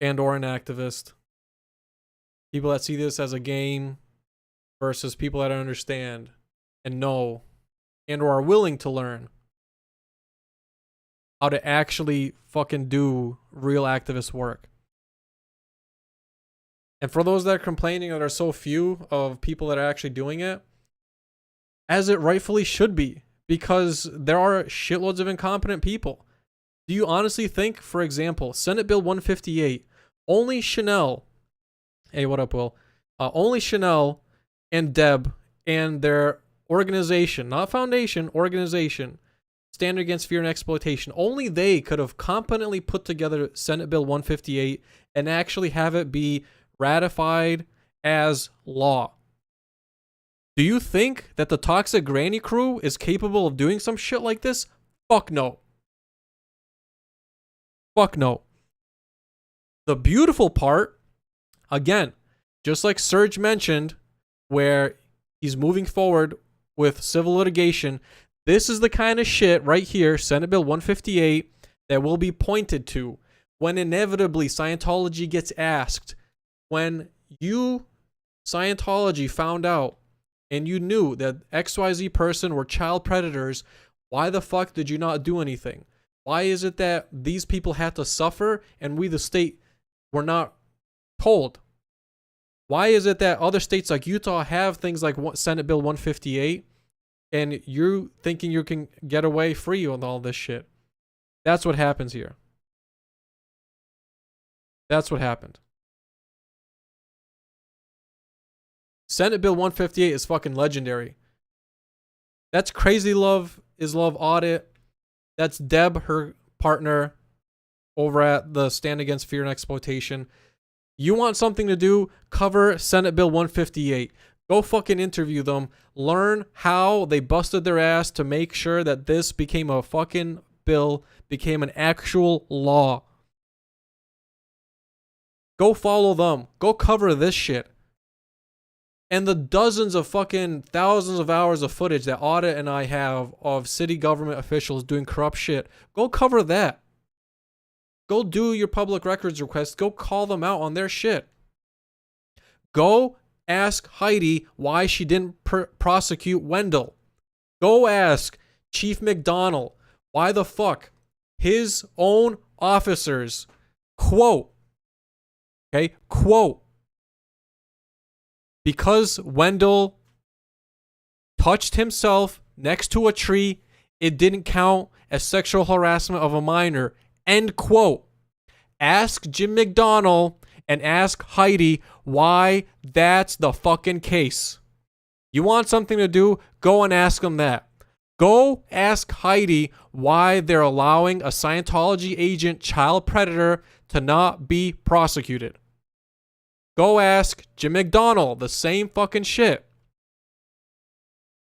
Speaker 1: and or an activist. People that see this as a game versus people that understand and know and or are willing to learn how to actually fucking do real activist work. And for those that are complaining that there are so few of people that are actually doing it, as it rightfully should be, because there are shitloads of incompetent people. Do you honestly think, for example, Senate Bill 158, only Chanel, hey, what up, Will? Only Chanel and Deb and their organization, not foundation, organization, Stand Against Fear and Exploitation, only they could have competently put together Senate Bill 158 and actually have it be ratified as law. Do you think that the Toxic Granny crew is capable of doing some shit like this? Fuck no. Fuck no. The beautiful part, again, just like Serge mentioned, where he's moving forward with civil litigation, this is the kind of shit right here, Senate Bill 158, that will be pointed to when inevitably Scientology gets asked, when you, Scientology, found out and you knew that XYZ person were child predators, why the fuck did you not do anything? Why is it that these people had to suffer and we, the state, were not told? Why is it that other states like Utah have things like Senate Bill 158 and you thinking you can get away free with all this shit? That's what happens here. That's what happened. Senate Bill 158 is fucking legendary. That's Crazy Love is Love Audit. That's Deb, her partner, over at the Stand Against Fear and Exploitation. You want something to do? Cover Senate Bill 158. Go fucking interview them. Learn how they busted their ass to make sure that this became a fucking bill, became an actual law. Go follow them. Go cover this shit. And the dozens of fucking thousands of hours of footage that Audit and I have of city government officials doing corrupt shit, go cover that. Go do your public records requests. Go call them out on their shit. Go ask Hydee why she didn't prosecute Wendell. Go ask Chief McDonald why the fuck his own officers, quote, because Wendell touched himself next to a tree, it didn't count as sexual harassment of a minor, end quote. Ask Jim McDonald and ask Hydee why that's the fucking case. You want something to do? Go and ask them that. Go ask Hydee why they're allowing a Scientology agent child predator to not be prosecuted. Go ask Jim McDonald the same fucking shit.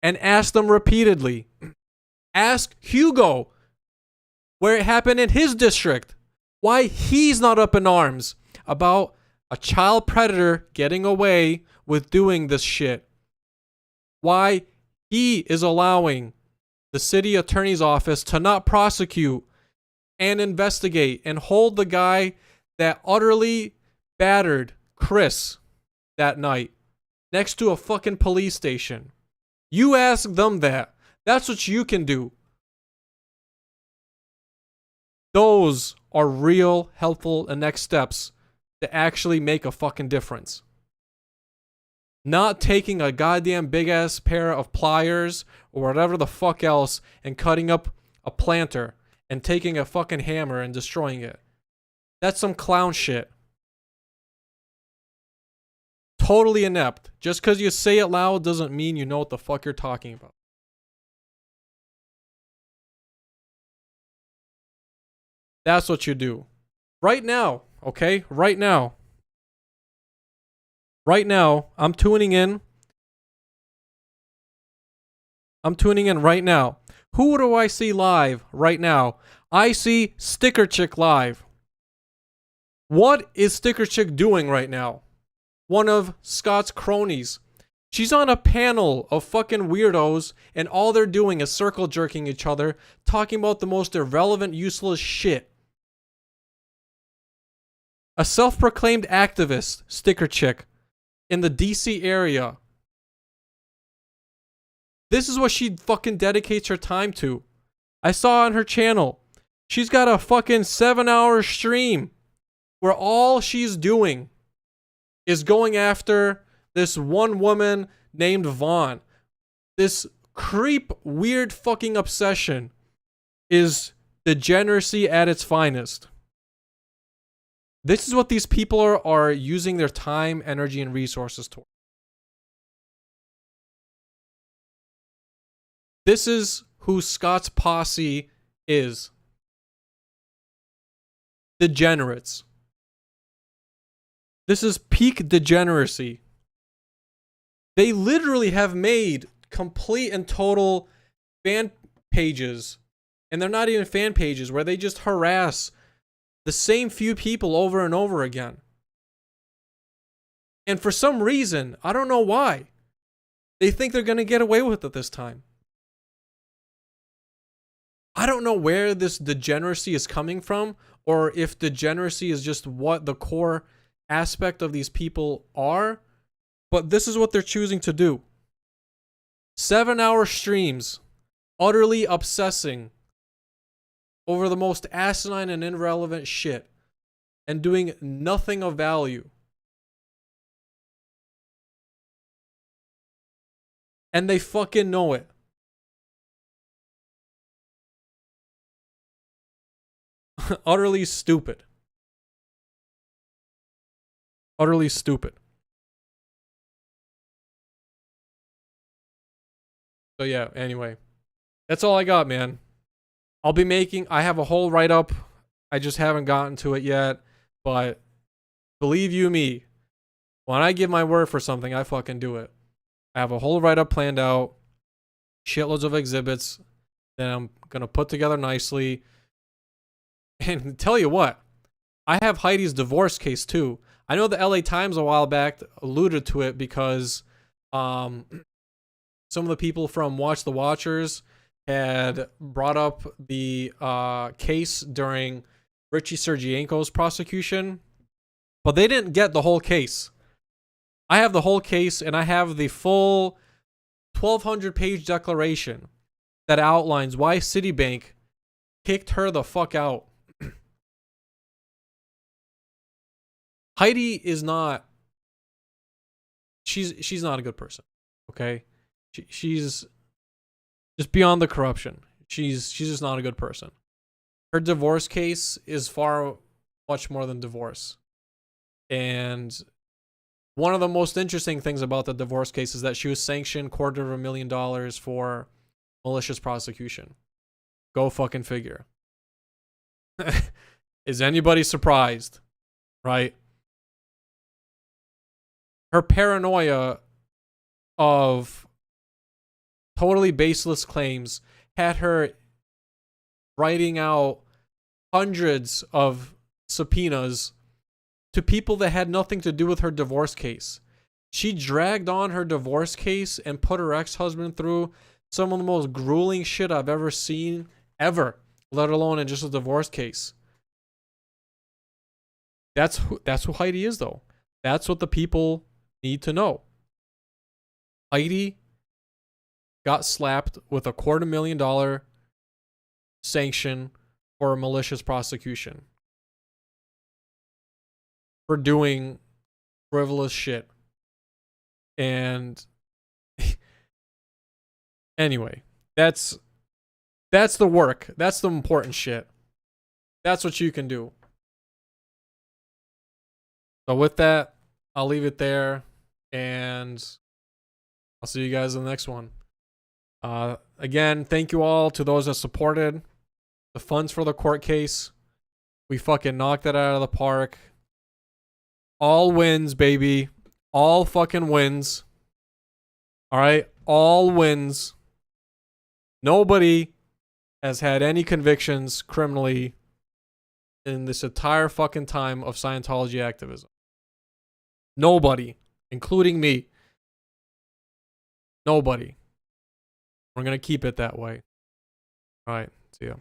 Speaker 1: And ask them repeatedly. Ask Hugo where it happened in his district. Why he's not up in arms about a child predator getting away with doing this shit. Why he is allowing the city attorney's office to not prosecute and investigate and hold the guy that utterly battered Chris that night next to a fucking police station. You ask them that. That's what you can do. Those are real helpful and next steps to actually make a fucking difference. Not taking a goddamn big ass pair of pliers or whatever the fuck else and cutting up a planter and taking a fucking hammer and destroying it. That's some clown shit. Totally inept. Just because you say it loud doesn't mean you know what the fuck you're talking about. That's what you do. Right now, okay? Right now. Right now, I'm tuning in. I'm tuning in right now. Who do I see live right now? I see Sticker Chick live. What is Sticker Chick doing right now? One of Scott's cronies. She's on a panel of fucking weirdos, and all they're doing is circle jerking each other, talking about the most irrelevant, useless shit. A self-proclaimed activist, Sticker Chick, in the DC area. This is what she fucking dedicates her time to. I saw on her channel. She's got a fucking 7-hour stream where all she's doing is going after this one woman named Vaughn. This creep, weird fucking obsession is degeneracy at its finest. This is what these people are using their time, energy, and resources toward. This is who Scott's posse is. Degenerates. This is peak degeneracy. They literally have made complete and total fan pages, and they're not even fan pages, where they just harass the same few people over and over again. And for some reason, I don't know why, they think they're going to get away with it this time. I don't know where this degeneracy is coming from, or if degeneracy is just what the core aspect of these people are, but this is what they're choosing to do. 7-hour streams, utterly obsessing over the most asinine and irrelevant shit, and doing nothing of value. And they fucking know it. Utterly stupid. Utterly stupid. So yeah, anyway. That's all I got, man. I have a whole write-up. I just haven't gotten to it yet. But believe you me, when I give my word for something, I fucking do it. I have a whole write-up planned out. Shitloads of exhibits that I'm going to put together nicely. And tell you what, I have Hydee's divorce case too. I know the LA Times a while back alluded to it because some of the people from Watch the Watchers had brought up the case during Richie Sergienko's prosecution, but they didn't get the whole case. I have the whole case, and I have the full 1,200-page declaration that outlines why Citibank kicked her the fuck out. Hydee is not. She's not a good person. Okay, she's just beyond the corruption. She's just not a good person. Her divorce case is far much more than divorce. And one of the most interesting things about the divorce case is that she was sanctioned $250,000 for malicious prosecution. Go fucking figure. Is anybody surprised? Right? Her paranoia of totally baseless claims had her writing out hundreds of subpoenas to people that had nothing to do with her divorce case. She dragged on her divorce case and put her ex-husband through some of the most grueling shit I've ever seen, ever, let alone in just a divorce case. That's who Hydee is, though. That's what the people need to know. Hydee got slapped with a $250,000 sanction for a malicious prosecution for doing frivolous shit. And anyway, that's the work. That's the important shit. That's what you can do. So with that, I'll leave it there, and I'll see you guys in the next one. Again, thank you all to those that supported the funds for the court case. We fucking knocked it out of the park. All wins, baby. All fucking wins. All right? All wins. Nobody has had any convictions criminally in this entire fucking time of Scientology activism. Nobody, including me. Nobody. We're going to keep it that way. All right. See ya.